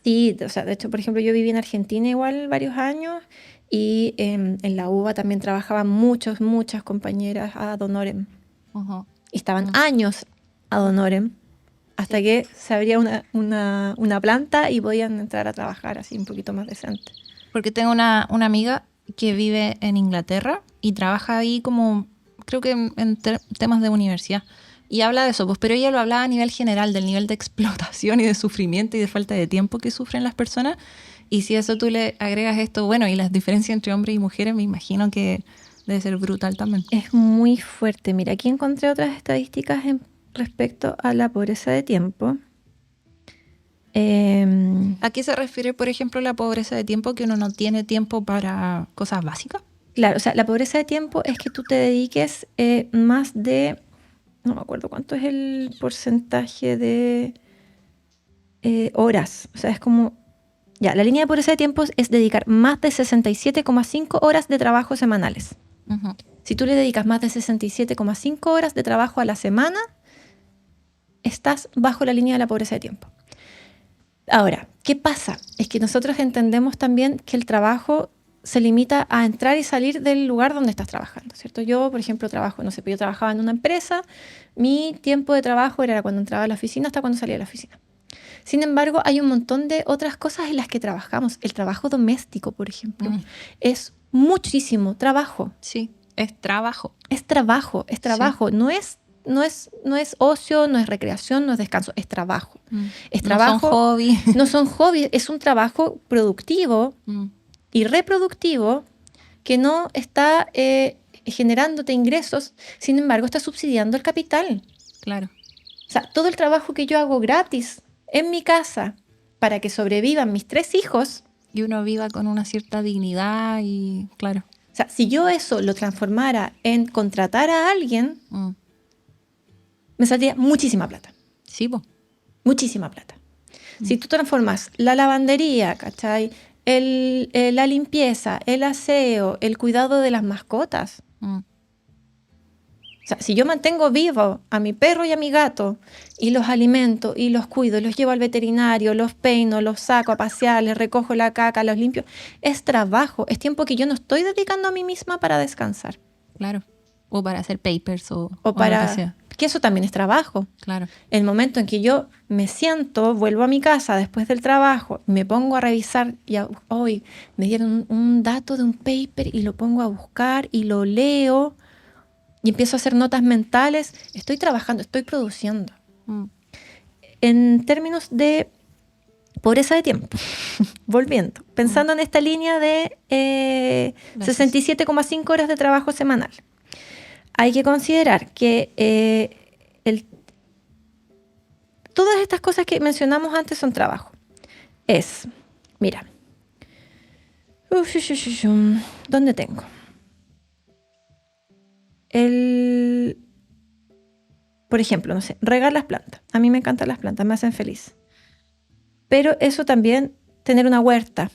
Sí, o sea, de hecho, por ejemplo, yo viví en Argentina igual varios años y en la UBA también trabajaban muchas compañeras ad honorem. Y estaban años ad honorem hasta que se abría una planta y podían entrar a trabajar así un poquito más decente. Porque tengo una amiga que vive en Inglaterra y trabaja ahí como, creo que en temas de universidad. Y habla de eso, pues, pero ella lo hablaba a nivel general, del nivel de explotación y de sufrimiento y de falta de tiempo que sufren las personas. Y si eso tú le agregas esto, bueno, y las diferencias entre hombres y mujeres, me imagino que debe ser brutal también. Es muy fuerte. Mira, aquí encontré otras estadísticas respecto a la pobreza de tiempo. ¿A qué se refiere, por ejemplo, la pobreza de tiempo? ¿Que uno no tiene tiempo para cosas básicas? Claro, o sea, la pobreza de tiempo es que tú te dediques más de, no me acuerdo cuánto es el porcentaje de horas. O sea, es como, ya, la línea de pobreza de tiempo es dedicar más de 67,5 horas de trabajo semanales. Uh-huh. Si tú le dedicas más de 67,5 horas de trabajo a la semana, estás bajo la línea de la pobreza de tiempo. Ahora, ¿qué pasa? Es que nosotros entendemos también que el trabajo se limita a entrar y salir del lugar donde estás trabajando, ¿cierto? Yo, por ejemplo, yo trabajaba en una empresa, mi tiempo de trabajo era cuando entraba a la oficina hasta cuando salía de la oficina. Sin embargo, hay un montón de otras cosas en las que trabajamos. El trabajo doméstico, por ejemplo, es muchísimo trabajo. Sí, es trabajo. Es trabajo. Sí. No es ocio, no es recreación, no es descanso, es trabajo. Es trabajo. No son hobbies. No son hobbies, es un trabajo productivo y reproductivo que no está generándote ingresos, sin embargo está subsidiando el capital. Claro. O sea, todo el trabajo que yo hago gratis en mi casa para que sobrevivan mis 3 hijos. Y uno viva con una cierta dignidad y claro. O sea, si yo eso lo transformara en contratar a alguien, me saldría muchísima plata. Sí, po. Muchísima plata. Si tú transformas la lavandería, ¿cachai? La limpieza, el aseo, el cuidado de las mascotas. O sea, si yo mantengo vivo a mi perro y a mi gato y los alimento y los cuido, los llevo al veterinario, los peino, los saco a pasear, les recojo la caca, los limpio, es trabajo, es tiempo que yo no estoy dedicando a mí misma para descansar. Claro. O para hacer papers o para lo que sea. Que eso también es trabajo. Claro. El momento en que yo me siento, vuelvo a mi casa después del trabajo, me pongo a revisar y hoy me dieron un dato de un paper y lo pongo a buscar y lo leo y empiezo a hacer notas mentales, estoy trabajando, estoy produciendo. En términos de pobreza de tiempo, volviendo, pensando en esta línea de 67,5 horas de trabajo semanal, hay que considerar que todas estas cosas que mencionamos antes son trabajo. Mira, ¿dónde tengo? Por ejemplo, no sé, regar las plantas. A mí me encantan las plantas, me hacen feliz. Pero eso también, tener una huerta.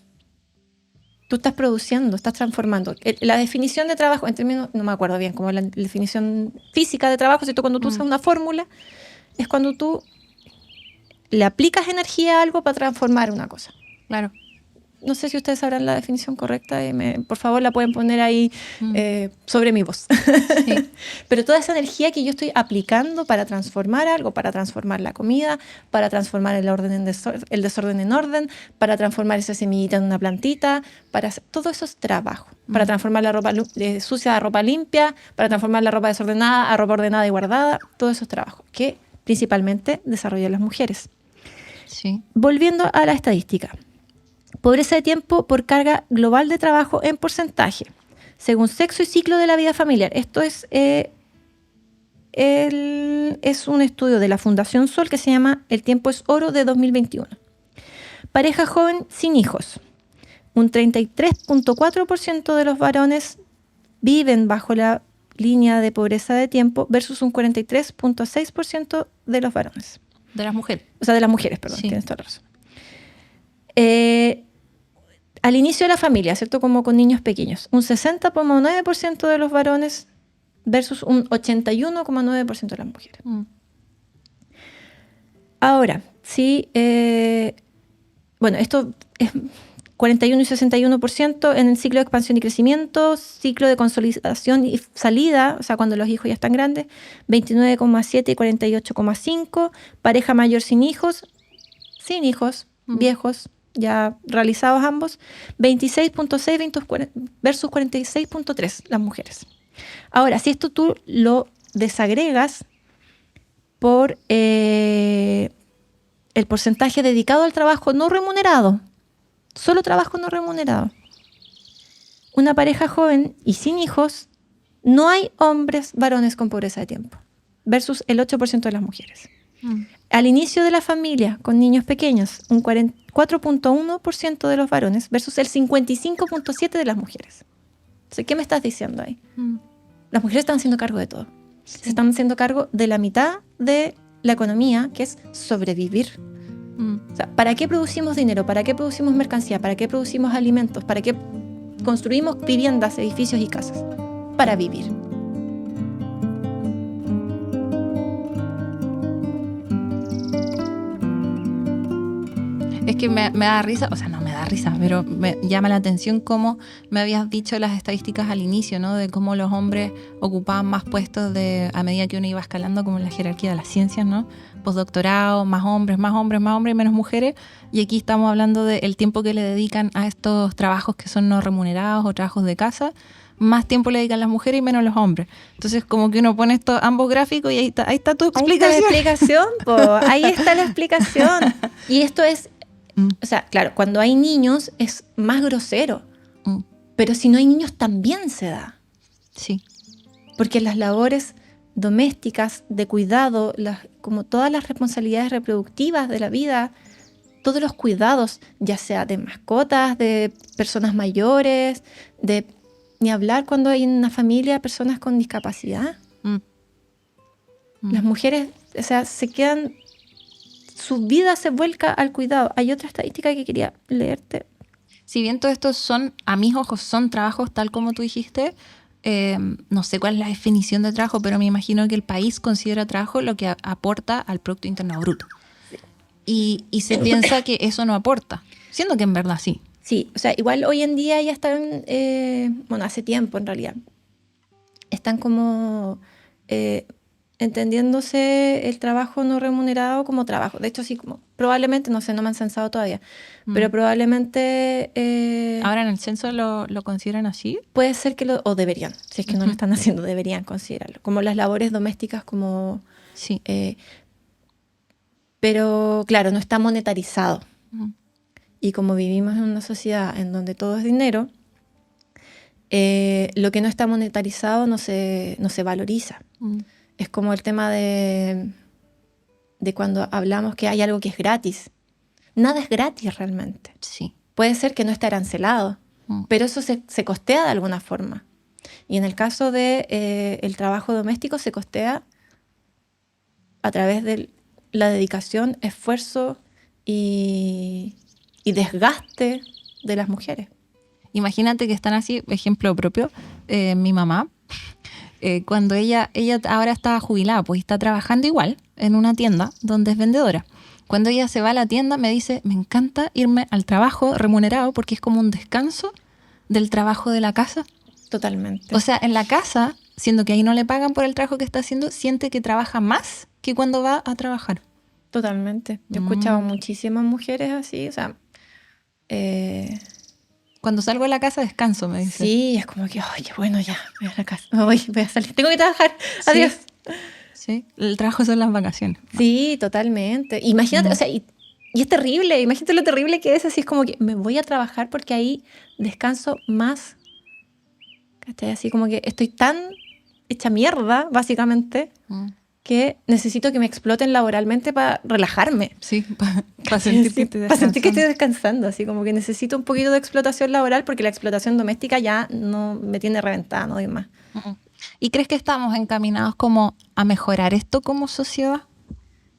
Tú estás produciendo, estás transformando. La definición de trabajo, en términos, no me acuerdo bien, como la definición física de trabajo, ¿cierto? Cuando tú usas una fórmula, es cuando tú le aplicas energía a algo para transformar una cosa. Claro. No sé si ustedes sabrán la definición correcta, por favor la pueden poner ahí sobre mi voz. Sí. Pero toda esa energía que yo estoy aplicando para transformar algo, para transformar la comida, para transformar el desorden en orden, para transformar esa semillita en una plantita, todo eso es trabajo. Para transformar la ropa sucia a ropa limpia, para transformar la ropa desordenada a ropa ordenada y guardada, todo eso es trabajo, que principalmente desarrollan las mujeres. Sí. Volviendo a la estadística. Pobreza de tiempo por carga global de trabajo en porcentaje, según sexo y ciclo de la vida familiar. Esto es un estudio de la Fundación Sol que se llama El tiempo es oro de 2021. Pareja joven sin hijos. Un 33,4% de los varones viven bajo la línea de pobreza de tiempo versus un 43,6% de los varones. De las mujeres. O sea, de las mujeres, perdón, sí. Tienes toda la razón. Al inicio de la familia, ¿cierto? Como con niños pequeños, un 60,9% de los varones versus un 81,9% de las mujeres. Ahora, sí, bueno, esto es 41 y 61% en el ciclo de expansión y crecimiento, ciclo de consolidación y salida, o sea, cuando los hijos ya están grandes, 29,7 y 48,5, pareja mayor sin hijos, viejos, ya realizados ambos, 26,6 versus 46,3 las mujeres. Ahora, si esto tú lo desagregas por el porcentaje dedicado al trabajo no remunerado, solo trabajo no remunerado. Una pareja joven y sin hijos, no hay hombres varones con pobreza de tiempo, versus el 8% de las mujeres. Al inicio de la familia, con niños pequeños, un 4.1% de los varones versus el 55.7% de las mujeres. Entonces, ¿qué me estás diciendo ahí? Las mujeres están haciendo cargo de todo. Sí. Se están haciendo cargo de la mitad de la economía, que es sobrevivir. O sea, ¿para qué producimos dinero? ¿Para qué producimos mercancía? ¿Para qué producimos alimentos? ¿Para qué construimos viviendas, edificios y casas? Para vivir. Es que me da risa, o sea, no me da risa, pero me llama la atención cómo me habías dicho las estadísticas al inicio, ¿no? De cómo los hombres ocupaban más puestos a medida que uno iba escalando, como en la jerarquía de las ciencias, ¿no? Postdoctorado, más hombres y menos mujeres. Y aquí estamos hablando del tiempo que le dedican a estos trabajos que son no remunerados o trabajos de casa. Más tiempo le dedican las mujeres y menos los hombres. Entonces, como que uno pone ambos gráficos y ahí está tu explicación. Ahí está la explicación. Y esto es, o sea, claro, cuando hay niños es más grosero. Pero si no hay niños también se da. Sí. Porque las labores domésticas, de cuidado, como todas las responsabilidades reproductivas de la vida, todos los cuidados, ya sea de mascotas, de personas mayores, ni hablar cuando hay en una familia personas con discapacidad. Las mujeres, o sea, se quedan, su vida se vuelca al cuidado. Hay otra estadística que quería leerte. Si bien todos estos son, a mis ojos, son trabajos tal como tú dijiste, no sé cuál es la definición de trabajo, pero me imagino que el país considera trabajo lo que aporta al Producto Interno Bruto. Y se piensa que eso no aporta, siendo que en verdad sí. Sí, o sea, igual hoy en día ya están, bueno, hace tiempo en realidad, están como entendiéndose el trabajo no remunerado como trabajo. De hecho, sí, como probablemente, no sé, no me han censado todavía, pero probablemente... ¿Ahora en el censo lo consideran así? Puede ser que o deberían, si es que no lo están haciendo, deberían considerarlo. Como las labores domésticas, como... Sí. Pero, claro, no está monetarizado. Y como vivimos en una sociedad en donde todo es dinero, lo que no está monetarizado no se valoriza. Es como el tema de cuando hablamos que hay algo que es gratis. Nada es gratis realmente. Sí. Puede ser que no esté arancelado, pero eso se costea de alguna forma. Y en el caso de el trabajo doméstico se costea a través de la dedicación, esfuerzo y desgaste de las mujeres. Imagínate que están así, ejemplo propio, mi mamá, cuando ella ahora está jubilada, pues está trabajando igual en una tienda donde es vendedora. Cuando ella se va a la tienda me dice, me encanta irme al trabajo remunerado porque es como un descanso del trabajo de la casa. Totalmente. O sea, en la casa, siendo que ahí no le pagan por el trabajo que está haciendo, siente que trabaja más que cuando va a trabajar. Totalmente. Yo he escuchado muchísimas mujeres así, o sea... Cuando salgo de la casa descanso, me dice. Sí, es como que, oye, bueno, ya, voy a la casa, voy a salir, tengo que trabajar, adiós. Sí, el trabajo son las vacaciones. Sí, totalmente. Imagínate, o sea, y es terrible, imagínate lo terrible que es, así es como que me voy a trabajar porque ahí descanso más. ¿Cachai? Así como que estoy tan hecha mierda, básicamente, que necesito que me exploten laboralmente para relajarme. Sí, para sentir que estoy descansando. Para sentir que estoy descansando, así como que necesito un poquito de explotación laboral porque la explotación doméstica ya no me tiene reventada, no doy más. ¿Y crees que estamos encaminados como a mejorar esto como sociedad?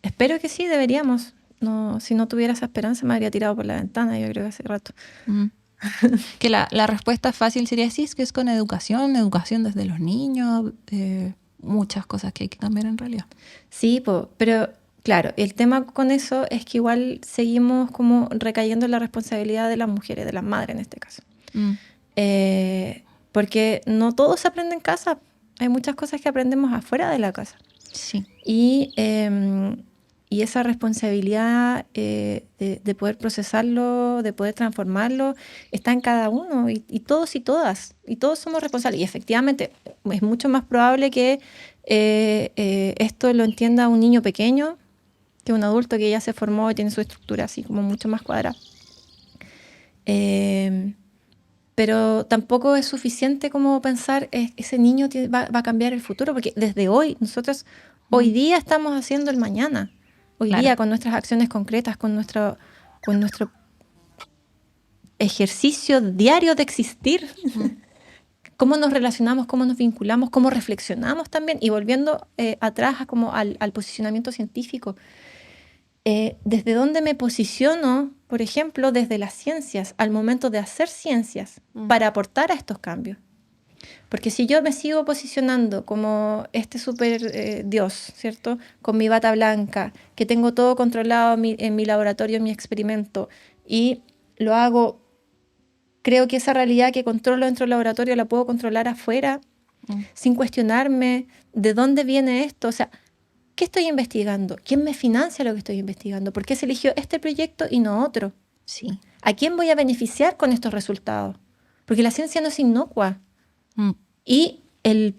Espero que sí, deberíamos. No, si no tuviera esa esperanza me habría tirado por la ventana, yo creo que hace rato. Que la respuesta fácil sería sí, es que es con educación desde los niños, muchas cosas que hay que cambiar en realidad. Sí, pero claro, el tema con eso es que igual seguimos como recayendo en la responsabilidad de las mujeres, de las madres en este caso. Porque no todo se aprende en casa, hay muchas cosas que aprendemos afuera de la casa. Sí. Y esa responsabilidad de poder procesarlo, de poder transformarlo, está en cada uno, y todos y todas, y todos somos responsables. Y efectivamente es mucho más probable que esto lo entienda un niño pequeño que un adulto que ya se formó y tiene su estructura así como mucho más cuadrada. Pero tampoco es suficiente como pensar ese niño va a cambiar el futuro, porque desde hoy, nosotros hoy día estamos haciendo el mañana. Hoy día, con nuestras acciones concretas, con nuestro ejercicio diario de existir, cómo nos relacionamos, cómo nos vinculamos, cómo reflexionamos también, y volviendo atrás como al posicionamiento científico. ¿Desde dónde me posiciono, por ejemplo, desde las ciencias, al momento de hacer ciencias, para aportar a estos cambios? Porque si yo me sigo posicionando como este super Dios, ¿cierto? Con mi bata blanca, que tengo todo controlado en mi laboratorio, en mi experimento, y lo hago, creo que esa realidad que controlo dentro del laboratorio la puedo controlar afuera, sin cuestionarme de dónde viene esto. O sea, ¿qué estoy investigando? ¿Quién me financia lo que estoy investigando? ¿Por qué se eligió este proyecto y no otro? Sí. ¿A quién voy a beneficiar con estos resultados? Porque la ciencia no es inocua. Y el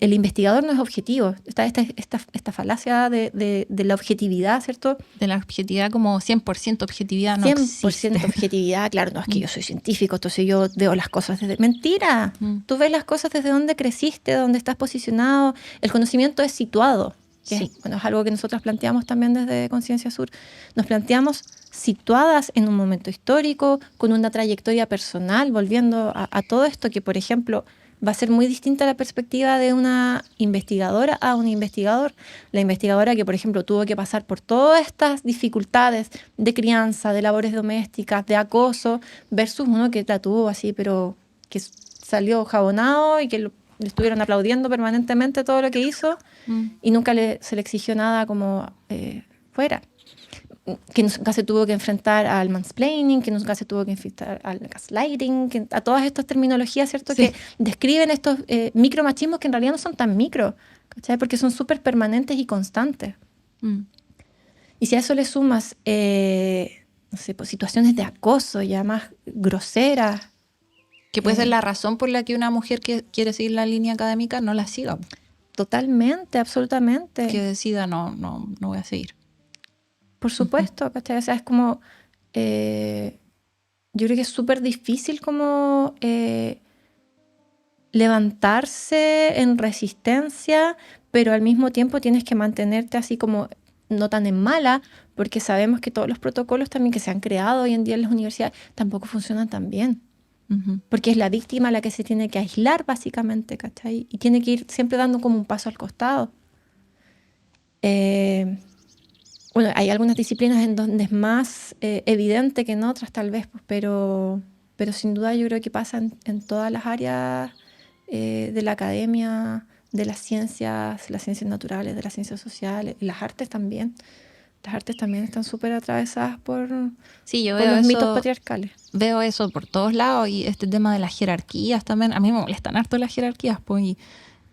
investigador no es objetivo. Está esta falacia de la objetividad, ¿cierto? De la objetividad como 100% objetividad no 100% existe. objetividad, claro, no, es que yo soy científico, entonces yo veo las cosas desde... Mentira, tú ves las cosas desde donde creciste, donde estás posicionado. El conocimiento es situado. Sí. Bueno, es algo que nosotros planteamos también desde Conciencia Sur. Nos planteamos situadas en un momento histórico, con una trayectoria personal, volviendo a todo esto que, por ejemplo, va a ser muy distinta la perspectiva de una investigadora a un investigador. La investigadora que, por ejemplo, tuvo que pasar por todas estas dificultades de crianza, de labores domésticas, de acoso, versus uno que la tuvo así, pero que salió jabonado y que le estuvieron aplaudiendo permanentemente todo lo que hizo y nunca se le exigió nada como fuera. Que nunca se tuvo que enfrentar al mansplaining, que nunca se tuvo que enfrentar al gaslighting, a todas estas terminologías, ¿cierto? Sí. Que describen estos micromachismos que en realidad no son tan micro, ¿cachai? Porque son súper permanentes y constantes. Y si a eso le sumas, no sé, pues, situaciones de acoso ya más groseras, que puede ser la razón por la que una mujer que quiere seguir la línea académica no la siga. Totalmente, absolutamente. Que decida no voy a seguir. Por supuesto, ¿cachai? O sea, es como... yo creo que es súper difícil como levantarse en resistencia, pero al mismo tiempo tienes que mantenerte así como no tan en mala, porque sabemos que todos los protocolos también que se han creado hoy en día en las universidades tampoco funcionan tan bien. Porque es la víctima la que se tiene que aislar básicamente, ¿cachai? Y tiene que ir siempre dando como un paso al costado. Bueno, hay algunas disciplinas en donde es más evidente que en otras tal vez, pues, pero sin duda yo creo que pasa en todas las áreas de la academia, de las ciencias naturales, de las ciencias sociales, y las artes también. Las artes también están súper atravesadas por los mitos patriarcales. Veo eso por todos lados, y este tema de las jerarquías también. A mí me molestan harto las jerarquías, pues, y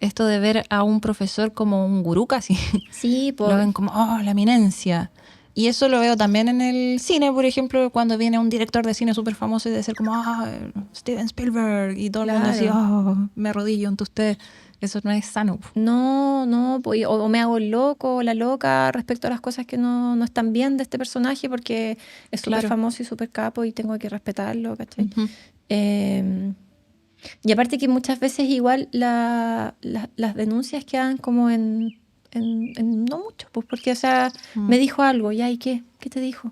esto de ver a un profesor como un gurú casi. Sí, lo ven como, la eminencia. Y eso lo veo también en el cine, por ejemplo, cuando viene un director de cine súper famoso y de ser como, Steven Spielberg, y todo el mundo así, me arrodillo ante usted. Eso no es sano. No, o me hago loco o la loca respecto a las cosas que no están bien de este personaje porque es súper famoso y súper capo y tengo que respetarlo, ¿cachai? Y aparte que muchas veces igual las denuncias quedan como en no mucho, pues porque, o sea, me dijo algo, ¿ya? ¿Y qué? ¿Qué te dijo?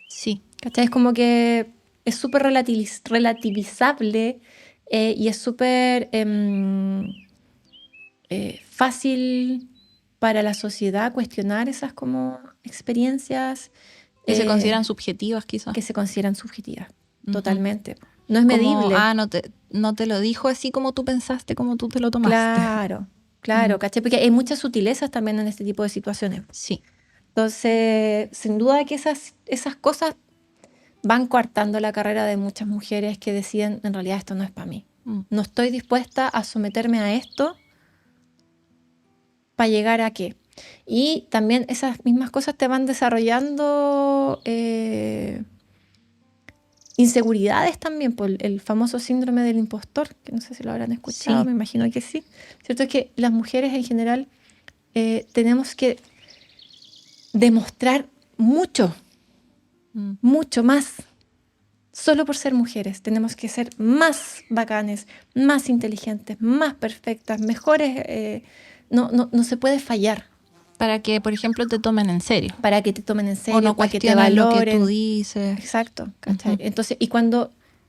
Sí. ¿Cachai? Es como que es súper relativizable y es súper fácil para la sociedad cuestionar esas como experiencias. Que se consideran subjetivas, quizás. Que se consideran subjetivas, totalmente. No es medible. Como, no te lo dijo así como tú pensaste, como tú te lo tomaste. Claro, ¿cachai? Porque hay muchas sutilezas también en este tipo de situaciones. Sí. Entonces, sin duda que esas cosas van coartando la carrera de muchas mujeres que deciden, en realidad esto no es para mí. No estoy dispuesta a someterme a esto para llegar a qué. Y también esas mismas cosas te van desarrollando inseguridades también, por el famoso síndrome del impostor, que no sé si lo habrán escuchado, me imagino que sí. Cierto es que las mujeres en general tenemos que demostrar mucho más. solo por ser mujeres. Tenemos que ser más bacanes, más inteligentes, más perfectas, mejores. No se puede fallar. Para que, por ejemplo, te tomen en serio. Para que te tomen en serio, o no para que te cuestionen valoren. lo que tú dices. Exacto, ¿cachai? Entonces,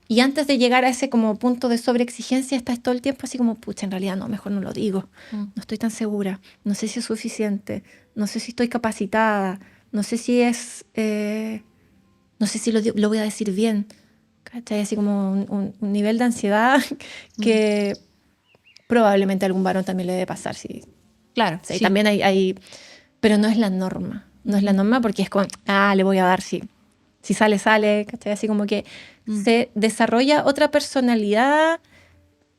y antes de llegar a ese como punto de sobreexigencia, estás todo el tiempo así como, pucha, en realidad no, mejor no lo digo. No estoy tan segura. No sé si es suficiente. No sé si estoy capacitada. No sé si es... no sé si lo voy a decir bien. ¿Cachai? Así como un nivel de ansiedad que probablemente a algún varón también le debe pasar. Sí. Claro. O sea, sí. También hay... Pero no es la norma. No es la norma porque es como, le voy a dar, sí. Si sale, sale. ¿Cachai? Así como que se desarrolla otra personalidad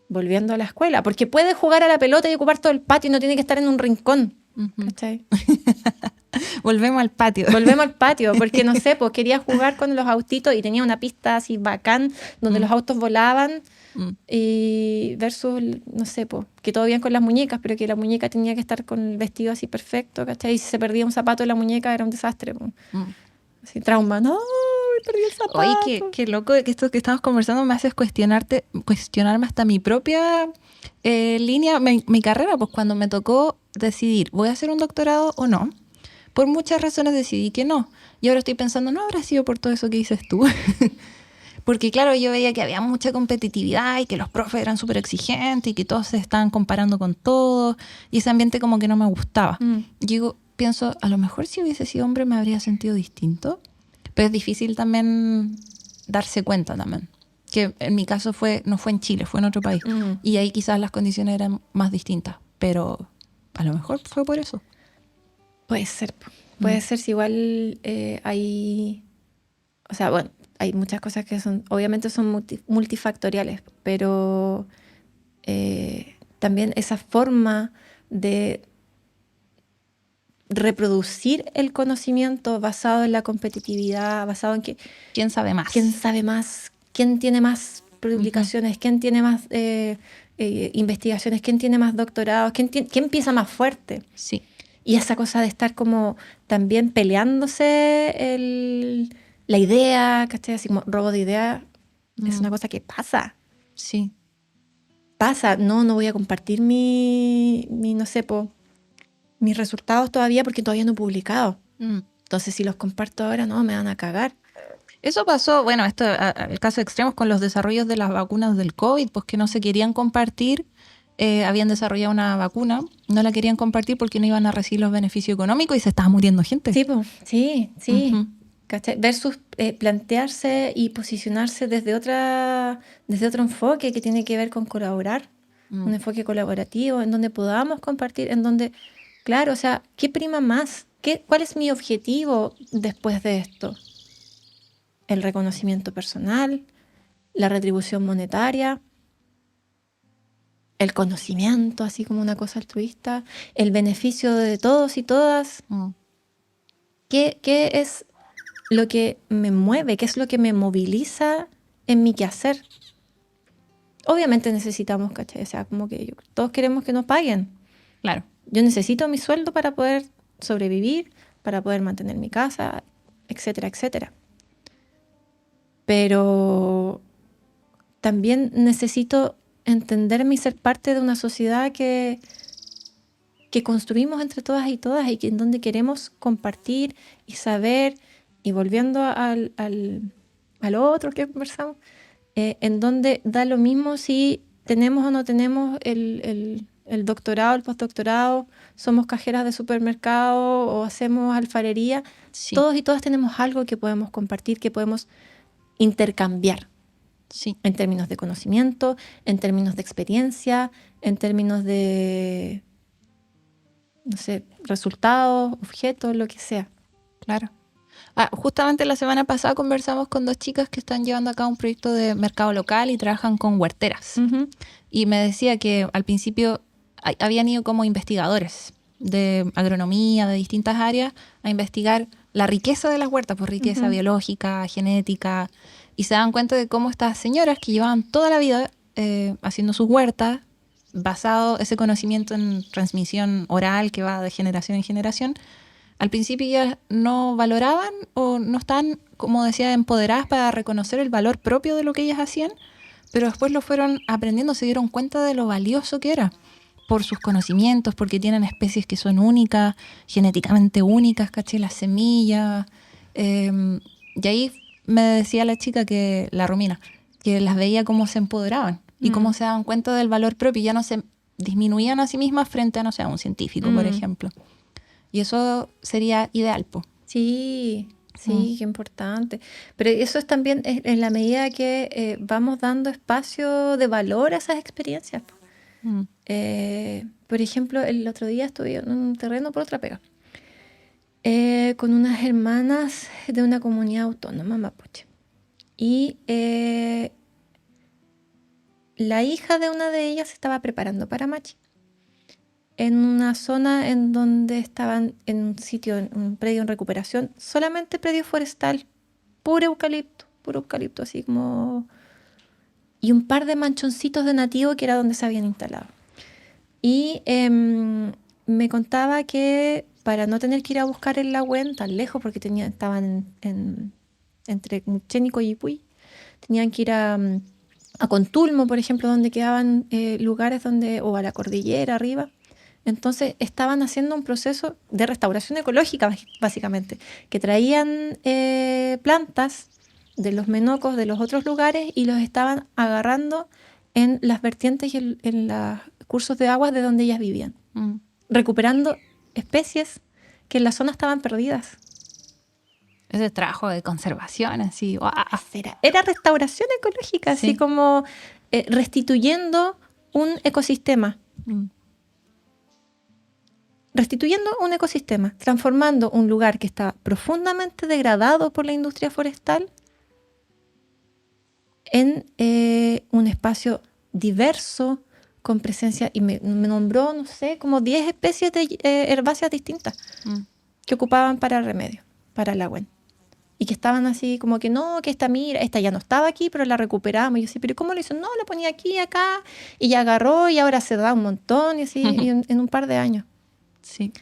volviendo a la escuela. Porque puede jugar a la pelota y ocupar todo el patio y no tiene que estar en un rincón. ¿Cachai? Volvemos al patio. Volvemos al patio, porque no sé, pues quería jugar con los autitos y tenía una pista así bacán donde los autos volaban y versus, no sé, pues que todo bien con las muñecas, pero que la muñeca tenía que estar con el vestido así perfecto, ¿cachai? Y si se perdía un zapato de la muñeca era un desastre, pues. Así, trauma, no, me perdí el zapato. Oye, qué loco que esto que estamos conversando me hace cuestionarme hasta mi propia línea, mi carrera, pues cuando me tocó decidir, ¿voy a hacer un doctorado o no? Por muchas razones decidí que no. Y ahora estoy pensando, ¿no habrá sido por todo eso que dices tú? Porque claro, yo veía que había mucha competitividad y que los profes eran súper exigentes y que todos se estaban comparando con todos. Y ese ambiente como que no me gustaba. Pienso, a lo mejor si hubiese sido hombre me habría sentido distinto. Pero es difícil también darse cuenta también. Que en mi caso no fue en Chile, fue en otro país. Y ahí quizás las condiciones eran más distintas. Pero a lo mejor fue por eso. Puede ser si igual hay, o sea, bueno, hay muchas cosas que obviamente son multifactoriales, pero también esa forma de reproducir el conocimiento basado en la competitividad, basado en que... ¿Quién sabe más? ¿Quién sabe más? ¿Quién tiene más publicaciones? ¿Quién tiene más investigaciones? ¿Quién tiene más doctorados? ¿Quién piensa más fuerte? Sí. Y esa cosa de estar como también peleándose la idea, ¿cachai? Así como robo de idea, es una cosa que pasa. Sí. Pasa. No voy a compartir mi no sé, mis resultados todavía porque todavía no he publicado. Entonces, si los comparto ahora, no, me van a cagar. Eso pasó, bueno, el caso extremo con los desarrollos de las vacunas del COVID, pues que no se querían compartir. Habían desarrollado una vacuna, no la querían compartir porque no iban a recibir los beneficios económicos y se estaba muriendo gente. Sí, sí. ¿Cachai? Versus plantearse y posicionarse desde otro enfoque que tiene que ver con colaborar, un enfoque colaborativo en donde podamos compartir, en donde, claro, o sea, ¿qué prima más? ¿Cuál es mi objetivo después de esto? El reconocimiento personal, la retribución monetaria, el conocimiento, así como una cosa altruista, el beneficio de todos y todas. ¿Qué es lo que me mueve? ¿Qué es lo que me moviliza en mi quehacer? Obviamente necesitamos, ¿cachai? O sea, como que todos queremos que nos paguen. Claro. Yo necesito mi sueldo para poder sobrevivir, para poder mantener mi casa, etcétera, etcétera. Pero también necesito entenderme y ser parte de una sociedad que construimos entre todas y todas y en donde queremos compartir y saber, y volviendo al otro que conversamos, en donde da lo mismo si tenemos o no tenemos el doctorado, el postdoctorado, somos cajeras de supermercado o hacemos alfarería. Sí. Todos y todas tenemos algo que podemos compartir, que podemos intercambiar. Sí. En términos de conocimiento, en términos de experiencia, en términos de, no sé, resultados, objetos, lo que sea. Claro. Justamente la semana pasada conversamos con 2 chicas que están llevando a cabo un proyecto de mercado local y trabajan con huerteras. Y me decía que al principio habían ido como investigadores de agronomía, de distintas áreas, a investigar la riqueza de las huertas, pues riqueza biológica, genética, y se dan cuenta de cómo estas señoras que llevaban toda la vida haciendo sus huertas, basado ese conocimiento en transmisión oral que va de generación en generación, al principio ellas no valoraban o no estaban, como decía, empoderadas para reconocer el valor propio de lo que ellas hacían, pero después lo fueron aprendiendo, se dieron cuenta de lo valioso que era por sus conocimientos, porque tienen especies que son únicas, genéticamente únicas, ¿caché? Las semillas. Y ahí me decía la chica, la Romina, que las veía cómo se empoderaban y cómo se daban cuenta del valor propio y ya no se disminuían a sí mismas frente a, no sé, a un científico, por ejemplo. Y eso sería ideal, po. Sí, qué importante. Pero eso es también en la medida que vamos dando espacio de valor a esas experiencias. Por ejemplo, el otro día estuve en un terreno por otra pega con unas hermanas de una comunidad autónoma mapuche. Y la hija de una de ellas se estaba preparando para machi en una zona en donde estaban en un sitio, en un predio en recuperación, solamente predio forestal, puro eucalipto, así como... Y un par de manchoncitos de nativo que era donde se habían instalado. Y me contaba que para no tener que ir a buscar el Lagüen tan lejos, porque estaban entre Muchen y Coyipulli, tenían que ir a Contulmo, por ejemplo, donde quedaban lugares donde, o a la cordillera arriba. Entonces estaban haciendo un proceso de restauración ecológica, básicamente, que traían plantas de los menocos de los otros lugares y los estaban agarrando en las vertientes y en los cursos de agua de donde ellas vivían, recuperando especies que en la zona estaban perdidas. Ese trabajo de conservación, así, ¡wow! Era restauración ecológica, sí. Así como restituyendo un ecosistema. Restituyendo un ecosistema, transformando un lugar que estaba profundamente degradado por la industria forestal en un espacio diverso, con presencia, y me nombró, no sé, como 10 especies de herbáceas distintas que ocupaban para remedio, para el agua. Y que estaban así como que no, que esta ya no estaba aquí, pero la recuperamos. Y yo así, ¿pero cómo lo hizo? No, la ponía aquí, acá, y ya agarró, y ahora se da un montón, y así, y en un par de años. Sí.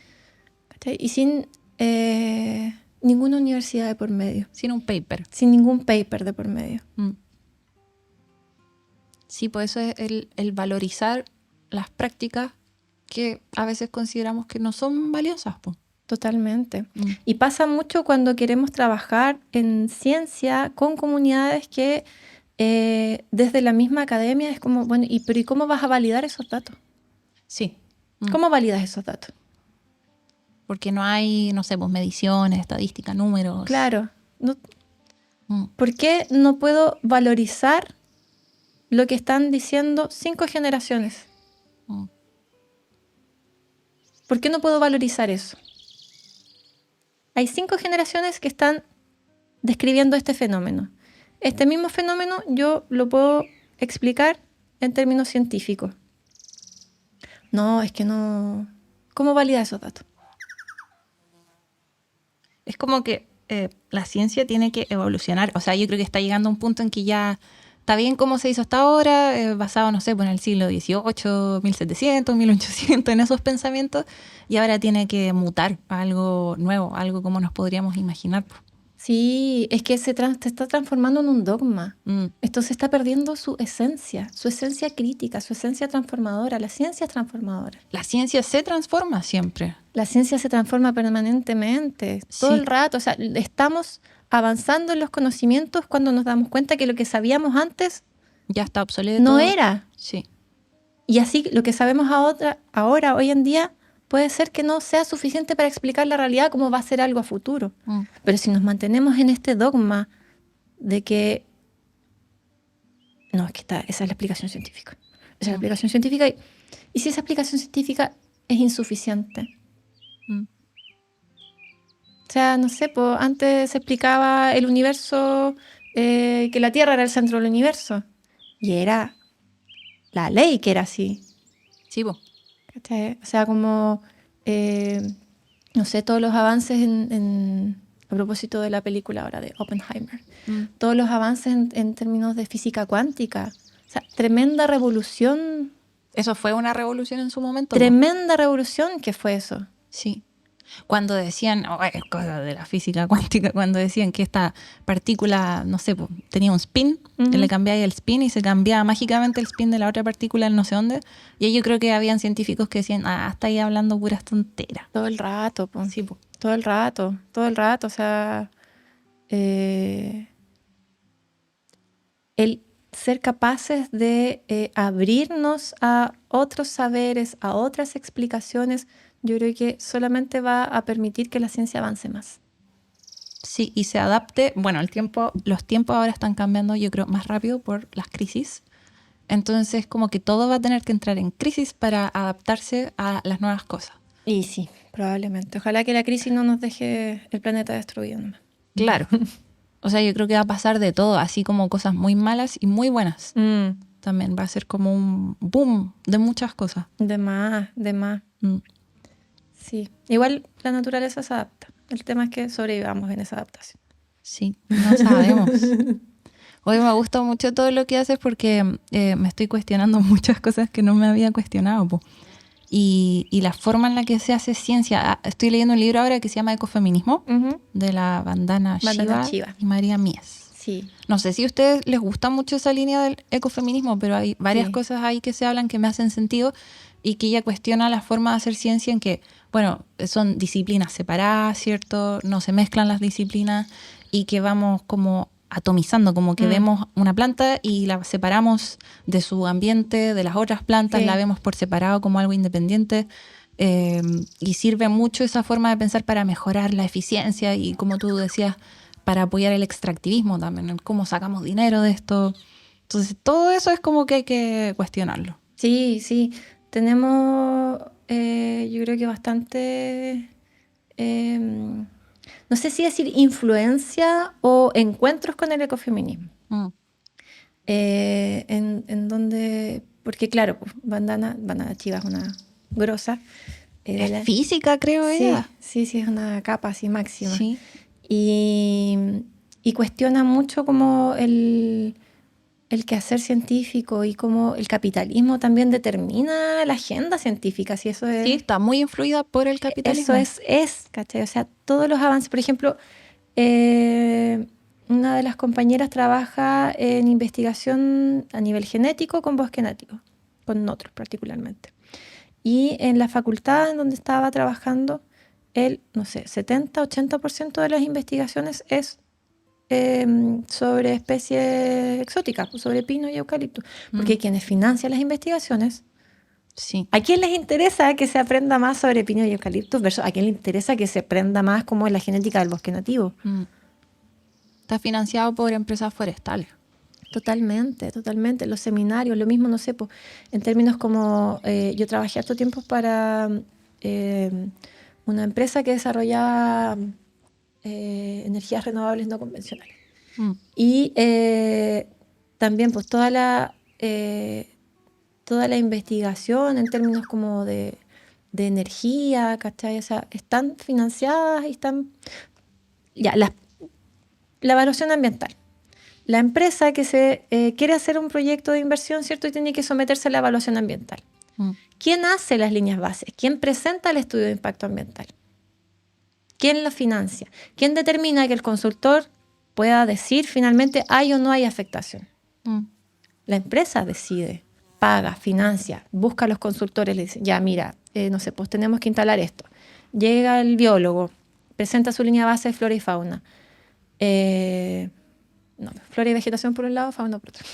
Y sin ninguna universidad de por medio. Sin un paper. Sin ningún paper de por medio. Sí, pues eso es el valorizar las prácticas que a veces consideramos que no son valiosas, pues. Totalmente. Y pasa mucho cuando queremos trabajar en ciencia con comunidades que desde la misma academia es como, bueno, ¿y cómo vas a validar esos datos? Sí. ¿Cómo validas esos datos? Porque no hay, no sé, pues mediciones, estadísticas, números. Claro. No, ¿por qué no puedo valorizar lo que están diciendo 5 generaciones? ¿Por qué no puedo valorizar eso? Hay 5 generaciones que están describiendo este fenómeno. Este mismo fenómeno yo lo puedo explicar en términos científicos. No, es que no... ¿Cómo valida esos datos? Es como que la ciencia tiene que evolucionar. O sea, yo creo que está llegando a un punto en que ya está bien cómo se hizo hasta ahora, basado, no sé, pues en el siglo XVIII, 1700, 1800, en esos pensamientos, y ahora tiene que mutar a algo nuevo, algo como nos podríamos imaginar. Sí, es que se está transformando en un dogma. Esto se está perdiendo su esencia crítica, su esencia transformadora. La ciencia es transformadora. La ciencia se transforma siempre. La ciencia se transforma permanentemente, todo el rato. O sea, estamos avanzando en los conocimientos cuando nos damos cuenta que lo que sabíamos antes ya está obsoleto. No era. Sí. Y así lo que sabemos ahora, hoy en día, puede ser que no sea suficiente para explicar la realidad como va a ser algo a futuro. Pero si nos mantenemos en este dogma de que no, es que esa es la explicación científica. Esa es la explicación científica. Y si esa explicación científica es insuficiente. O sea, no sé, pues antes se explicaba el universo, que la Tierra era el centro del universo. Y era la ley que era así. Sí, vos. O sea, como, no sé, todos los avances a propósito de la película ahora de Oppenheimer, todos los avances en términos de física cuántica. O sea, tremenda revolución. Eso fue una revolución en su momento. Tremenda revolución que fue eso. Sí. Cuando decían, es cosa de la física cuántica, cuando decían que esta partícula, no sé, tenía un spin, que le cambiaba el spin y se cambiaba mágicamente el spin de la otra partícula en no sé dónde. Y ahí yo creo que habían científicos que decían, está ahí hablando puras tonteras. Todo el rato, pues. Sí, pues. Todo el rato. O sea, el ser capaces de abrirnos a otros saberes, a otras explicaciones, yo creo que solamente va a permitir que la ciencia avance más. Sí, y se adapte. Bueno, los tiempos ahora están cambiando, yo creo, más rápido por las crisis. Entonces, como que todo va a tener que entrar en crisis para adaptarse a las nuevas cosas. Y sí, probablemente. Ojalá que la crisis no nos deje el planeta destruido nomás. Claro. O sea, yo creo que va a pasar de todo, así como cosas muy malas y muy buenas. También va a ser como un boom de muchas cosas. De más. Sí. Igual la naturaleza se adapta. El tema es que sobrevivamos en esa adaptación. Sí, no sabemos. Hoy me gusta mucho todo lo que haces porque me estoy cuestionando muchas cosas que no me había cuestionado, po. Y la forma en la que se hace ciencia. Estoy leyendo un libro ahora que se llama Ecofeminismo, de la Vandana Shiva y María Mies. Sí. No sé si a ustedes les gusta mucho esa línea del ecofeminismo, pero hay varias cosas ahí que se hablan que me hacen sentido y que ella cuestiona la forma de hacer ciencia en que, bueno, son disciplinas separadas, ¿cierto? No se mezclan las disciplinas y que vamos como atomizando, como que vemos una planta y la separamos de su ambiente, de las otras plantas, la vemos por separado como algo independiente, y sirve mucho esa forma de pensar para mejorar la eficiencia y, como tú decías, para apoyar el extractivismo también, cómo sacamos dinero de esto. Entonces, todo eso es como que hay que cuestionarlo. Sí. Tenemos, yo creo que bastante... no sé si decir influencia o encuentros con el ecofeminismo. En donde, porque claro, pues, Vandana Shiva es una grosa. Es física, creo ella. Sí, es una capa así máxima. Sí. Y cuestiona mucho como el quehacer científico y cómo el capitalismo también determina la agenda científica. Si eso es, sí, está muy influida por el capitalismo. Eso es, ¿cachai? O sea, todos los avances. Por ejemplo, una de las compañeras trabaja en investigación a nivel genético con bosque nativo, con otros particularmente. Y en la facultad en donde estaba trabajando, el, no sé, 70-80% de las investigaciones es sobre especies exóticas, sobre pino y eucalipto. Porque quienes financian las investigaciones, ¿a quién les interesa que se aprenda más sobre pino y eucalipto versus a quién le interesa que se aprenda más como es la genética del bosque nativo? Está financiado por empresas forestales. Totalmente. Los seminarios, lo mismo, no sé, pues, en términos como yo trabajé harto tiempo para una empresa que desarrollaba energías renovables no convencionales. Y también pues toda la investigación en términos como de energía, ¿cachai? O sea, están financiadas y están... Ya, la evaluación ambiental. La empresa que se quiere hacer un proyecto de inversión, ¿cierto? Y tiene que someterse a la evaluación ambiental. ¿Quién hace las líneas bases? ¿Quién presenta el estudio de impacto ambiental? ¿Quién lo financia? ¿Quién determina que el consultor pueda decir finalmente hay o no hay afectación? La empresa decide, paga, financia, busca a los consultores, le dice, ya mira, no sé, pues tenemos que instalar esto. Llega el biólogo, presenta su línea base de flora y fauna. Flora y vegetación por un lado, fauna por otro.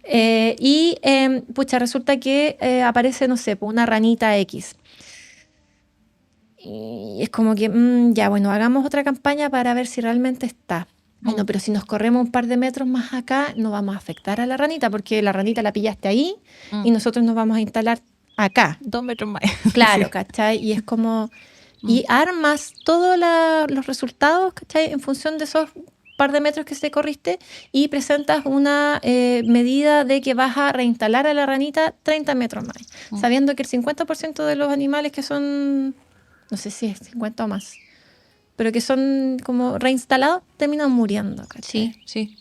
Y resulta que aparece, no sé, una ranita X. Y es como que, ya, bueno, hagamos otra campaña para ver si realmente está. Bueno, pero si nos corremos un par de metros más acá, no vamos a afectar a la ranita, porque la ranita la pillaste ahí y nosotros nos vamos a instalar acá. 2 metros más. Claro, ¿cachai? Y es como... Y armas todos los resultados, ¿cachai? En función de esos par de metros que se corriste y presentas una medida de que vas a reinstalar a la ranita 30 metros más, sabiendo que el 50% de los animales que son, no sé si es 50 o más, pero que son como reinstalados, terminan muriendo, ¿cachai? Sí.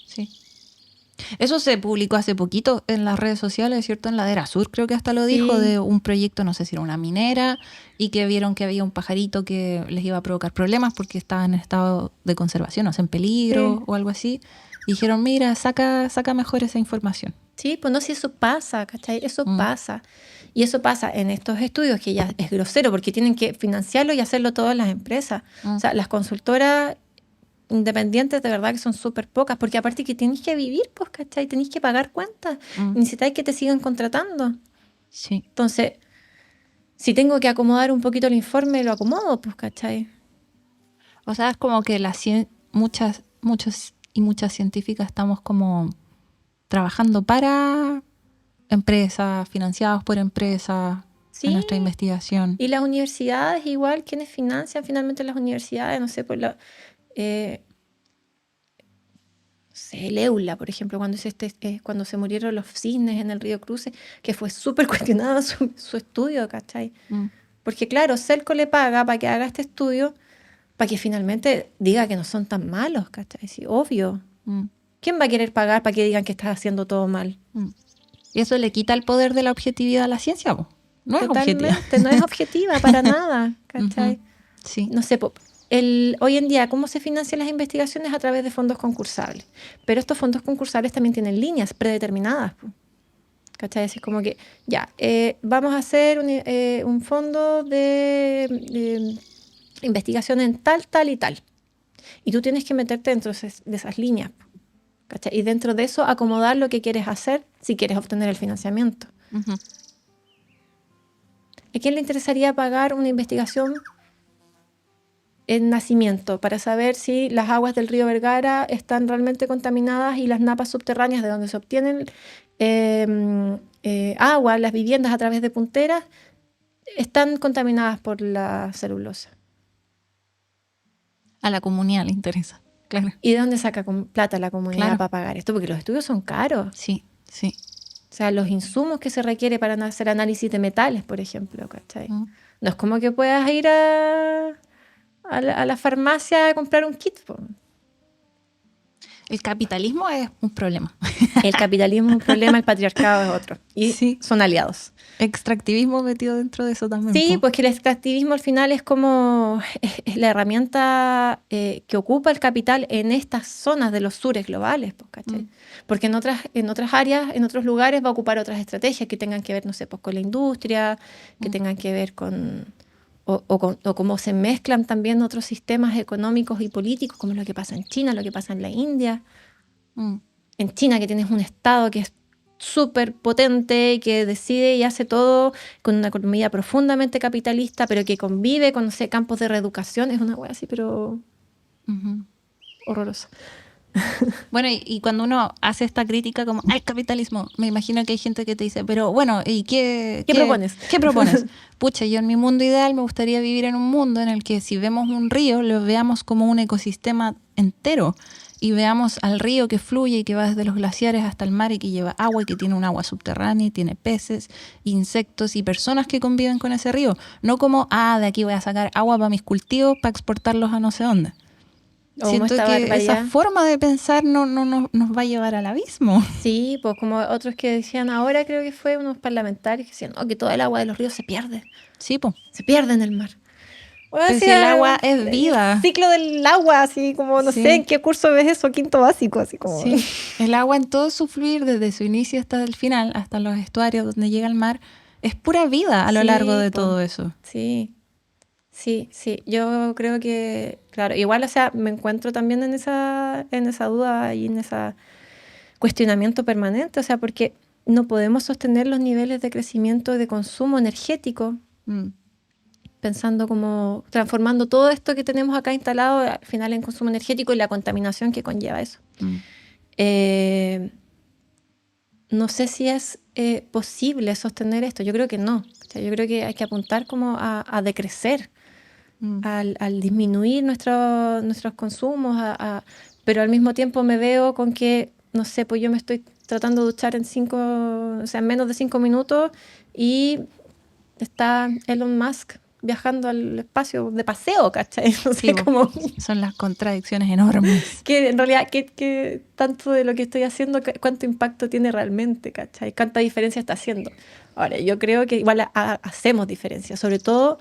Eso se publicó hace poquito en las redes sociales, ¿cierto? En Ladera Sur creo que hasta lo dijo, Sí. de un proyecto, no sé si era una minera, y que vieron que había un pajarito que les iba a provocar problemas porque estaba en estado de conservación, o sea, en peligro Sí. o algo así. Y dijeron, mira, saca mejor esa información. Sí, pues no, si eso pasa, ¿cachai? Eso Mm. pasa. Y eso pasa en estos estudios, que ya es grosero, porque tienen que financiarlo y hacerlo todas las empresas. Mm. O sea, las consultoras independientes de verdad que son súper pocas, porque aparte que tenéis que vivir, pues, ¿cachai? Tenéis que pagar cuentas. Necesitáis que te sigan contratando. Sí. Entonces, si tengo que acomodar un poquito el informe, lo acomodo, pues, ¿cachai? O sea, es como que muchas y muchas científicas estamos como trabajando para empresas, financiados por empresas, Sí. en nuestra investigación. Y las universidades, igual, ¿quiénes financian finalmente las universidades? No sé, por la... no sé, el EULA, por ejemplo, cuando se murieron los cisnes en el río Cruce, que fue súper cuestionado su estudio, ¿cachai? Porque claro, Celco le paga para que haga este estudio, para que finalmente diga que no son tan malos, ¿cachai? Sí, obvio. ¿Quién va a querer pagar para que digan que estás haciendo todo mal? Y eso le quita el poder de la objetividad a la ciencia, ¿no? No es objetiva. Totalmente, no es objetiva para nada, ¿cachai? Sí. No sé, hoy en día, ¿cómo se financian las investigaciones? A través de fondos concursables. Pero estos fondos concursables también tienen líneas predeterminadas, ¿cachai? Es como que, ya, vamos a hacer un fondo de investigación en tal, tal y tal. Y tú tienes que meterte dentro de esas líneas, ¿cachai? Y dentro de eso acomodar lo que quieres hacer si quieres obtener el financiamiento. ¿A quién le interesaría pagar una investigación en nacimiento para saber si las aguas del río Vergara están realmente contaminadas y las napas subterráneas de donde se obtienen agua, las viviendas a través de punteras, están contaminadas por la celulosa? A la comunidad le interesa, claro. ¿Y de dónde saca plata la comunidad Claro. para pagar esto? Porque los estudios son caros. Sí, sí. O sea, los insumos que se requiere para hacer análisis de metales, por ejemplo, ¿cachai? No es como que puedas ir a la farmacia a comprar un kit. El capitalismo es un problema. El capitalismo es un problema, el patriarcado es otro. Y Sí. son aliados. Extractivismo metido dentro de eso también. Sí, pues que el extractivismo al final es como es la herramienta que ocupa el capital en estas zonas de los sures globales, pues, ¿cachai? Porque en otras áreas, en otros lugares va a ocupar otras estrategias que tengan que ver, no sé, pues con la industria, que tengan que ver con o cómo se mezclan también otros sistemas económicos y políticos, como lo que pasa en China, lo que pasa en la India. En China, que tienes un Estado que es súper potente y que decide y hace todo con una economía profundamente capitalista, pero que convive con, no sé, campos de reeducación. Es una wea así, pero horrorosa. Bueno, y cuando uno hace esta crítica como al capitalismo, me imagino que hay gente que te dice, pero bueno, ¿y qué propones? ¿Qué propones? Pucha, yo en mi mundo ideal me gustaría vivir en un mundo en el que si vemos un río, lo veamos como un ecosistema entero y veamos al río que fluye y que va desde los glaciares hasta el mar y que lleva agua y que tiene un agua subterránea y tiene peces, insectos y personas que conviven con ese río. No como, de aquí voy a sacar agua para mis cultivos para exportarlos a no sé dónde. Siento que esa forma de pensar no nos va a llevar al abismo. Sí, pues como otros que decían, ahora creo que fue unos parlamentarios que decían, que todo el agua de los ríos se pierde. Sí, pues. Se pierde en el mar. Pero si el agua es vida. El ciclo del agua, así como, no sé, ¿en qué curso ves eso? Quinto básico, así como. Sí, el agua en todo su fluir, desde su inicio hasta el final, hasta los estuarios donde llega el mar, es pura vida a lo largo de todo eso. Sí. Sí, yo creo que, claro, igual, o sea, me encuentro también en esa duda y en ese cuestionamiento permanente, o sea, porque no podemos sostener los niveles de crecimiento y de consumo energético pensando como transformando todo esto que tenemos acá instalado al final en consumo energético y la contaminación que conlleva eso. No sé si es posible sostener esto, yo creo que no. O sea, yo creo que hay que apuntar como a decrecer. Al disminuir nuestros consumos, pero al mismo tiempo me veo con que, no sé, pues yo me estoy tratando de duchar en menos de 5 minutos y está Elon Musk viajando al espacio de paseo, ¿cachai? No sé, Sí, como... son las contradicciones enormes. Que en realidad, que tanto de lo que estoy haciendo, cuánto impacto tiene realmente, ¿cachai? Cuánta diferencia está haciendo. Ahora, yo creo que igual hacemos diferencia, sobre todo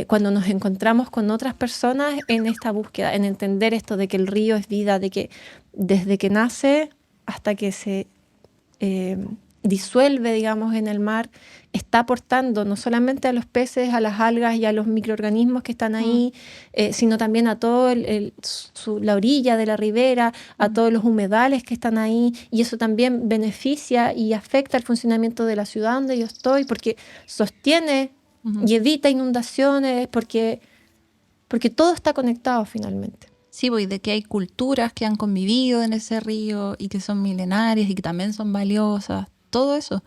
cuando nos encontramos con otras personas en esta búsqueda, en entender esto de que el río es vida, de que desde que nace hasta que se disuelve, digamos, en el mar, está aportando no solamente a los peces, a las algas y a los microorganismos que están ahí, sino también a todo la orilla de la ribera, a todos los humedales que están ahí, y eso también beneficia y afecta el funcionamiento de la ciudad donde yo estoy, porque sostiene y evita inundaciones, porque todo está conectado finalmente. Sí, pues, de que hay culturas que han convivido en ese río y que son milenarias y que también son valiosas, todo eso.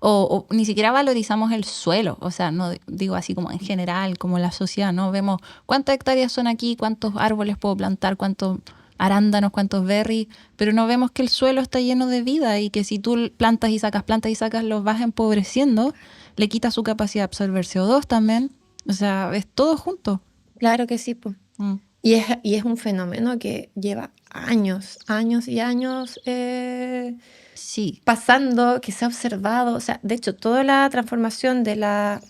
O ni siquiera valorizamos el suelo, o sea, no digo así como en general, como la sociedad, ¿no? Vemos cuántas hectáreas son aquí, cuántos árboles puedo plantar, cuántos arándanos, cuántos berries, pero no vemos que el suelo está lleno de vida y que si tú plantas y sacas, los vas empobreciendo, le quitas su capacidad de absorber CO2 también, o sea, es todo junto. Claro que sí, pues. Y es un fenómeno que lleva años y años sí, pasando, que se ha observado. O sea, de hecho, toda la transformación de la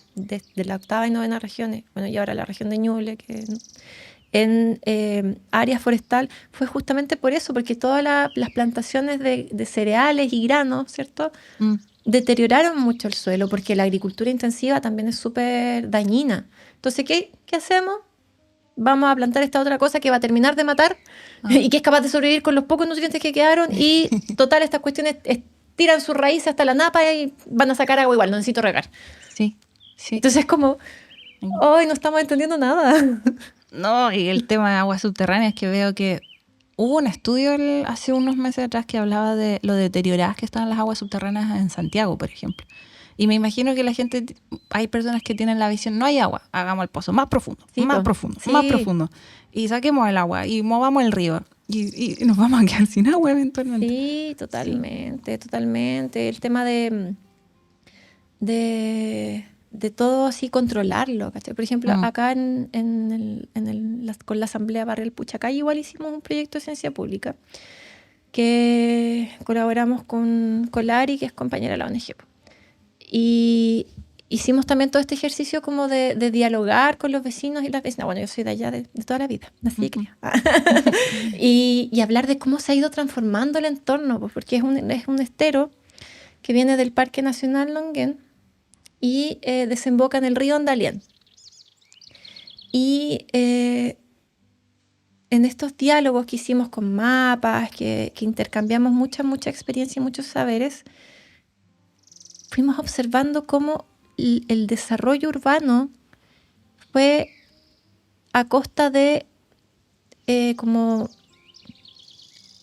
octava y novena regiones, bueno, y ahora la región de Ñuble, que en área forestal, fue justamente por eso, porque todas las plantaciones de cereales y granos, ¿cierto?, deterioraron mucho el suelo, porque la agricultura intensiva también es súper dañina. Entonces, ¿qué hacemos? Vamos a plantar esta otra cosa que va a terminar de matar y que es capaz de sobrevivir con los pocos nutrientes que quedaron, y total, estas cuestiones tiran sus raíces hasta la napa y van a sacar agua igual, no necesito regar. Sí. Entonces es como, hoy no estamos entendiendo nada. No, y el tema de aguas subterráneas, que veo que hubo un estudio hace unos meses atrás que hablaba de lo deterioradas que están las aguas subterráneas en Santiago, por ejemplo. Y me imagino que la gente, hay personas que tienen la visión, no hay agua, hagamos el pozo más profundo, más profundo. Y saquemos el agua y movamos el río. Y nos vamos a quedar sin agua eventualmente. Sí, totalmente. El tema de todo así controlarlo, ¿cachai? Por ejemplo, acá con la Asamblea Barrial Puchacay igual hicimos un proyecto de ciencia pública que colaboramos con Lari, que es compañera de la ONG. Y hicimos también todo este ejercicio como de dialogar con los vecinos y las vecinas. Bueno, yo soy de allá de toda la vida, nací y criada. Y hablar de cómo se ha ido transformando el entorno, pues, porque es un estero que viene del Parque Nacional Longuén y desemboca en el río Andalién. Y en estos diálogos que hicimos con mapas, que intercambiamos mucha experiencia y muchos saberes, fuimos observando cómo el desarrollo urbano fue a costa de como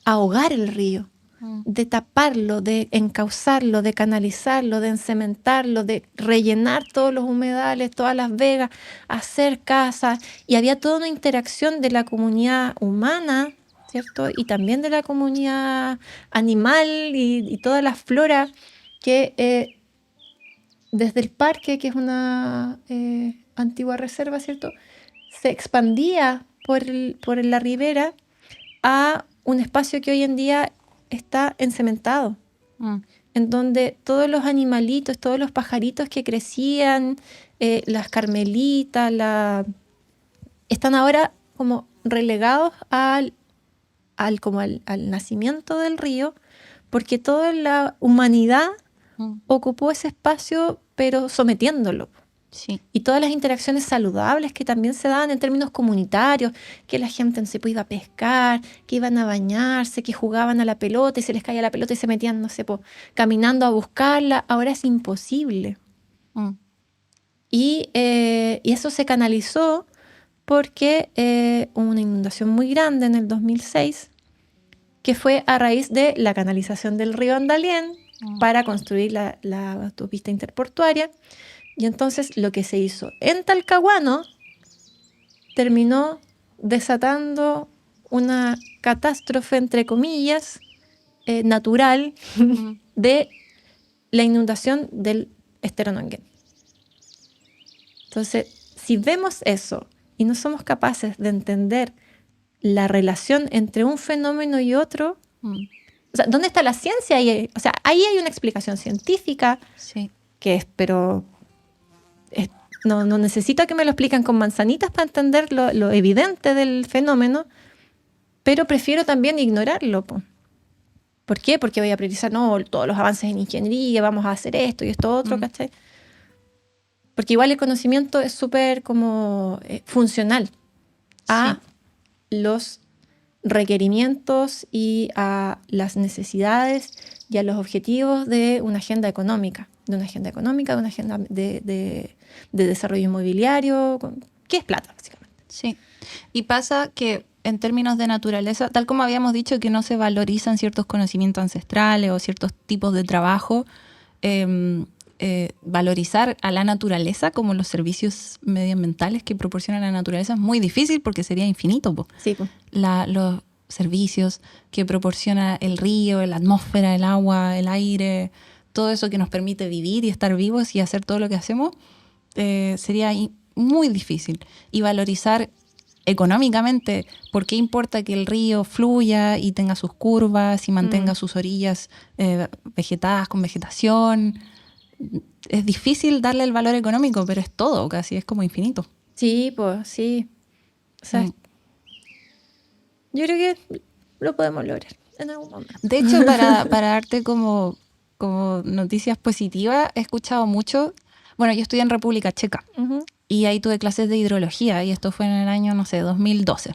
ahogar el río, de taparlo, de encauzarlo, de canalizarlo, de encementarlo, de rellenar todos los humedales, todas las vegas, hacer casas. Y había toda una interacción de la comunidad humana, ¿cierto?, y también de la comunidad animal y toda la flora que desde el parque, que es una antigua reserva, ¿cierto?, se expandía por la ribera a un espacio que hoy en día está encementado, en donde todos los animalitos, todos los pajaritos que crecían, las carmelitas, están ahora como relegados al nacimiento del río, porque toda la humanidad ocupó ese espacio, pero sometiéndolo. Sí. Y todas las interacciones saludables que también se daban en términos comunitarios, que la gente se iba a pescar, que iban a bañarse, que jugaban a la pelota y se les caía la pelota y se metían, no sé, caminando a buscarla, ahora es imposible. Y eso se canalizó porque hubo una inundación muy grande en el 2006, que fue a raíz de la canalización del río Andalién para construir la autopista interportuaria. Y entonces lo que se hizo en Talcahuano terminó desatando una catástrofe, entre comillas, natural de la inundación del estero Nonguén. Entonces, si vemos eso y no somos capaces de entender la relación entre un fenómeno y otro, o sea, ¿dónde está la ciencia? O sea, ahí hay una explicación científica que es, pero no necesito que me lo expliquen con manzanitas para entender lo evidente del fenómeno, pero prefiero también ignorarlo. ¿Por qué? Porque voy a priorizar todos los avances en ingeniería, vamos a hacer esto y esto otro, ¿cachai? Porque igual el conocimiento es súper como funcional a los requerimientos y a las necesidades y a los objetivos de una agenda económica, de una agenda de desarrollo inmobiliario, que es plata, básicamente. Sí, y pasa que en términos de naturaleza, tal como habíamos dicho que no se valorizan ciertos conocimientos ancestrales o ciertos tipos de trabajo, valorizar a la naturaleza como los servicios medioambientales que proporciona la naturaleza es muy difícil porque sería infinito. Sí, los servicios que proporciona el río, la atmósfera, el agua, el aire, todo eso que nos permite vivir y estar vivos y hacer todo lo que hacemos, sería muy difícil. Y valorizar económicamente, ¿por qué importa que el río fluya y tenga sus curvas y mantenga sus orillas vegetadas con vegetación? Es difícil darle el valor económico, pero es todo, casi es como infinito. Sí, pues sí. O sea, yo creo que lo podemos lograr en algún momento. De hecho, para darte como noticias positivas, he escuchado mucho. Bueno, yo estudié en República Checa y ahí tuve clases de hidrología y esto fue en el año, 2012.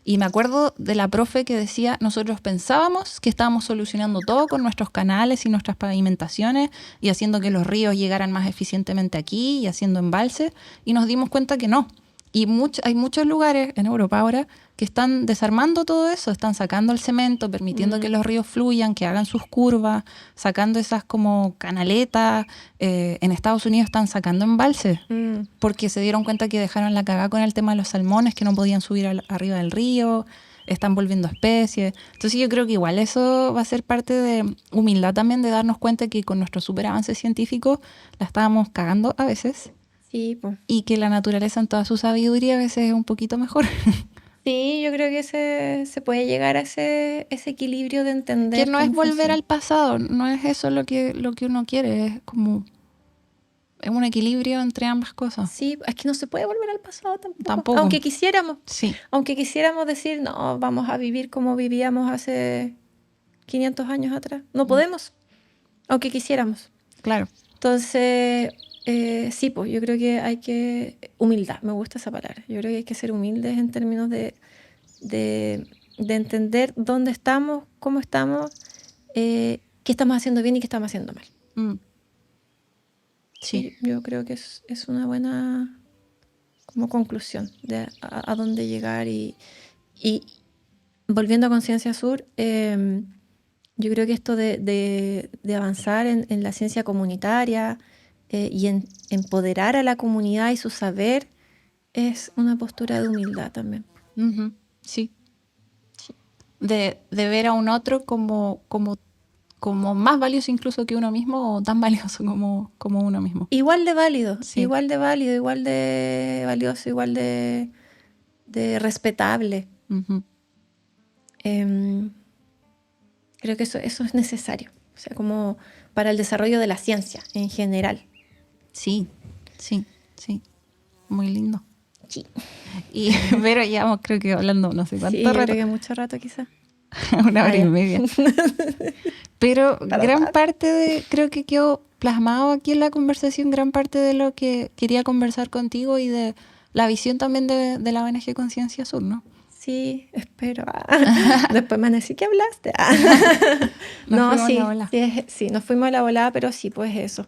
Y me acuerdo de la profe que decía, nosotros pensábamos que estábamos solucionando todo con nuestros canales y nuestras pavimentaciones y haciendo que los ríos llegaran más eficientemente aquí y haciendo embalses, y nos dimos cuenta que no. Y hay muchos lugares en Europa ahora que están desarmando todo eso, están sacando el cemento, permitiendo que los ríos fluyan, que hagan sus curvas, sacando esas como canaletas. En Estados Unidos están sacando embalses porque se dieron cuenta que dejaron la cagada con el tema de los salmones, que no podían subir arriba del río, están volviendo especies. Entonces yo creo que igual eso va a ser parte de humildad también, de darnos cuenta que con nuestro super avance científico la estábamos cagando a veces. Sí, pues. Y que la naturaleza en toda su sabiduría a veces es un poquito mejor. Sí, yo creo que se puede llegar a ese equilibrio de entender. Que no es volver al pasado, no es eso lo que uno quiere, es como es un equilibrio entre ambas cosas. Sí, es que no se puede volver al pasado Tampoco. Aunque quisiéramos. Sí. Aunque quisiéramos decir, no, vamos a vivir como vivíamos hace 500 años atrás. No podemos, aunque quisiéramos. Claro. Entonces, sí, pues yo creo que hay que... Humildad, me gusta esa palabra. Yo creo que hay que ser humildes en términos de entender dónde estamos, cómo estamos, qué estamos haciendo bien y qué estamos haciendo mal. Sí, yo creo que es una buena como conclusión de a dónde llegar. Y volviendo a Conciencia Sur, yo creo que esto de avanzar en la ciencia comunitaria y en empoderar a la comunidad y su saber es una postura de humildad también. Sí. De ver a un otro como más valioso incluso que uno mismo, o tan valioso como uno mismo. Igual de válido, sí. igual de válido, igual de valioso, igual de respetable. Creo que eso es necesario, o sea, como para el desarrollo de la ciencia en general. Sí. Muy lindo. Sí. Pero llevamos creo que hablando no sé cuánto rato. Creo que mucho rato quizás. 1 hora y media. Pero gran parte creo que quedó plasmado aquí en la conversación, gran parte de lo que quería conversar contigo y de la visión también de la ONG Conciencia Sur, ¿no? Sí, espero. Después me van a decir que hablaste. Sí, nos fuimos a la volada, pero sí, pues eso.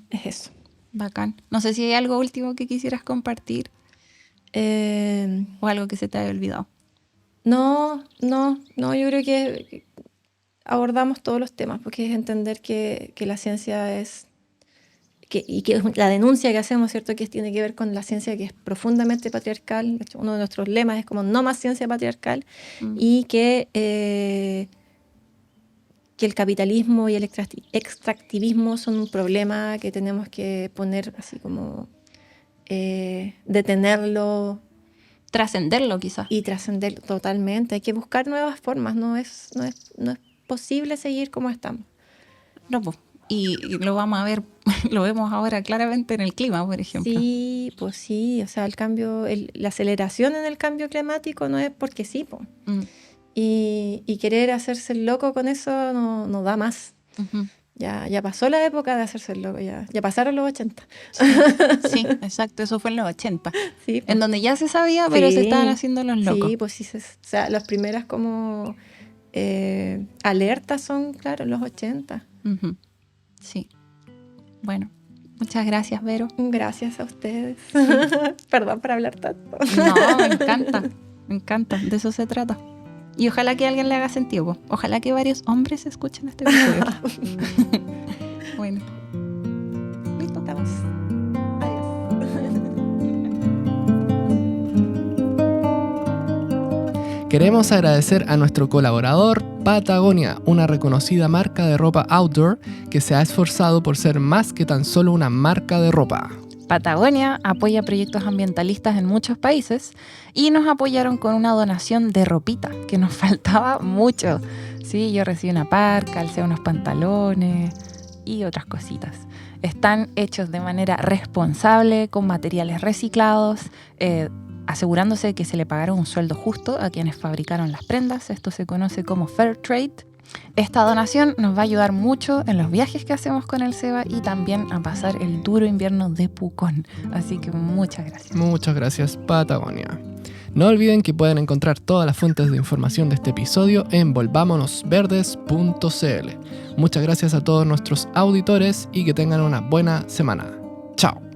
Es eso. Bacán. No sé si hay algo último que quisieras compartir o algo que se te haya olvidado. No, yo creo que abordamos todos los temas, porque es entender que la ciencia es, y que la denuncia que hacemos, ¿cierto?, que tiene que ver con la ciencia que es profundamente patriarcal. De hecho, uno de nuestros lemas es como no más ciencia patriarcal, y que el capitalismo y el extractivismo son un problema que tenemos que poner así como detenerlo. Trascenderlo quizás. Y trascenderlo totalmente. Hay que buscar nuevas formas. No es posible seguir como estamos. No, pues. Y lo vamos a ver, lo vemos ahora claramente en el clima, por ejemplo. Sí, pues sí. O sea, el cambio, la aceleración en el cambio climático no es porque sí, pues. Y querer hacerse el loco con eso no da más. Uh-huh. Ya pasó la época de hacerse el loco, ya pasaron los 80. Sí, exacto, eso fue en los 80. Sí, pues. En donde ya se sabía, pero se estaban haciendo los locos. Sí, pues sí, o sea, las primeras como alertas son, claro, los 80. Uh-huh. Sí. Bueno, muchas gracias, Vero. Gracias a ustedes. Perdón por hablar tanto. No, me encanta, de eso se trata. Y ojalá que a alguien le haga sentido. Ojalá que varios hombres escuchen este episodio. Bueno. Listo, estamos. Adiós. Queremos agradecer a nuestro colaborador Patagonia, una reconocida marca de ropa outdoor que se ha esforzado por ser más que tan solo una marca de ropa. Patagonia apoya proyectos ambientalistas en muchos países y nos apoyaron con una donación de ropita, que nos faltaba mucho. Sí, yo recibí una parca, calcé unos pantalones y otras cositas. Están hechos de manera responsable, con materiales reciclados, asegurándose que se le pagara un sueldo justo a quienes fabricaron las prendas. Esto se conoce como Fair Trade. Esta donación nos va a ayudar mucho en los viajes que hacemos con el Seba y también a pasar el duro invierno de Pucón. Así que muchas gracias. Muchas gracias, Patagonia. No olviden que pueden encontrar todas las fuentes de información de este episodio en volvámonosverdes.cl. Muchas gracias a todos nuestros auditores y que tengan una buena semana. Chao.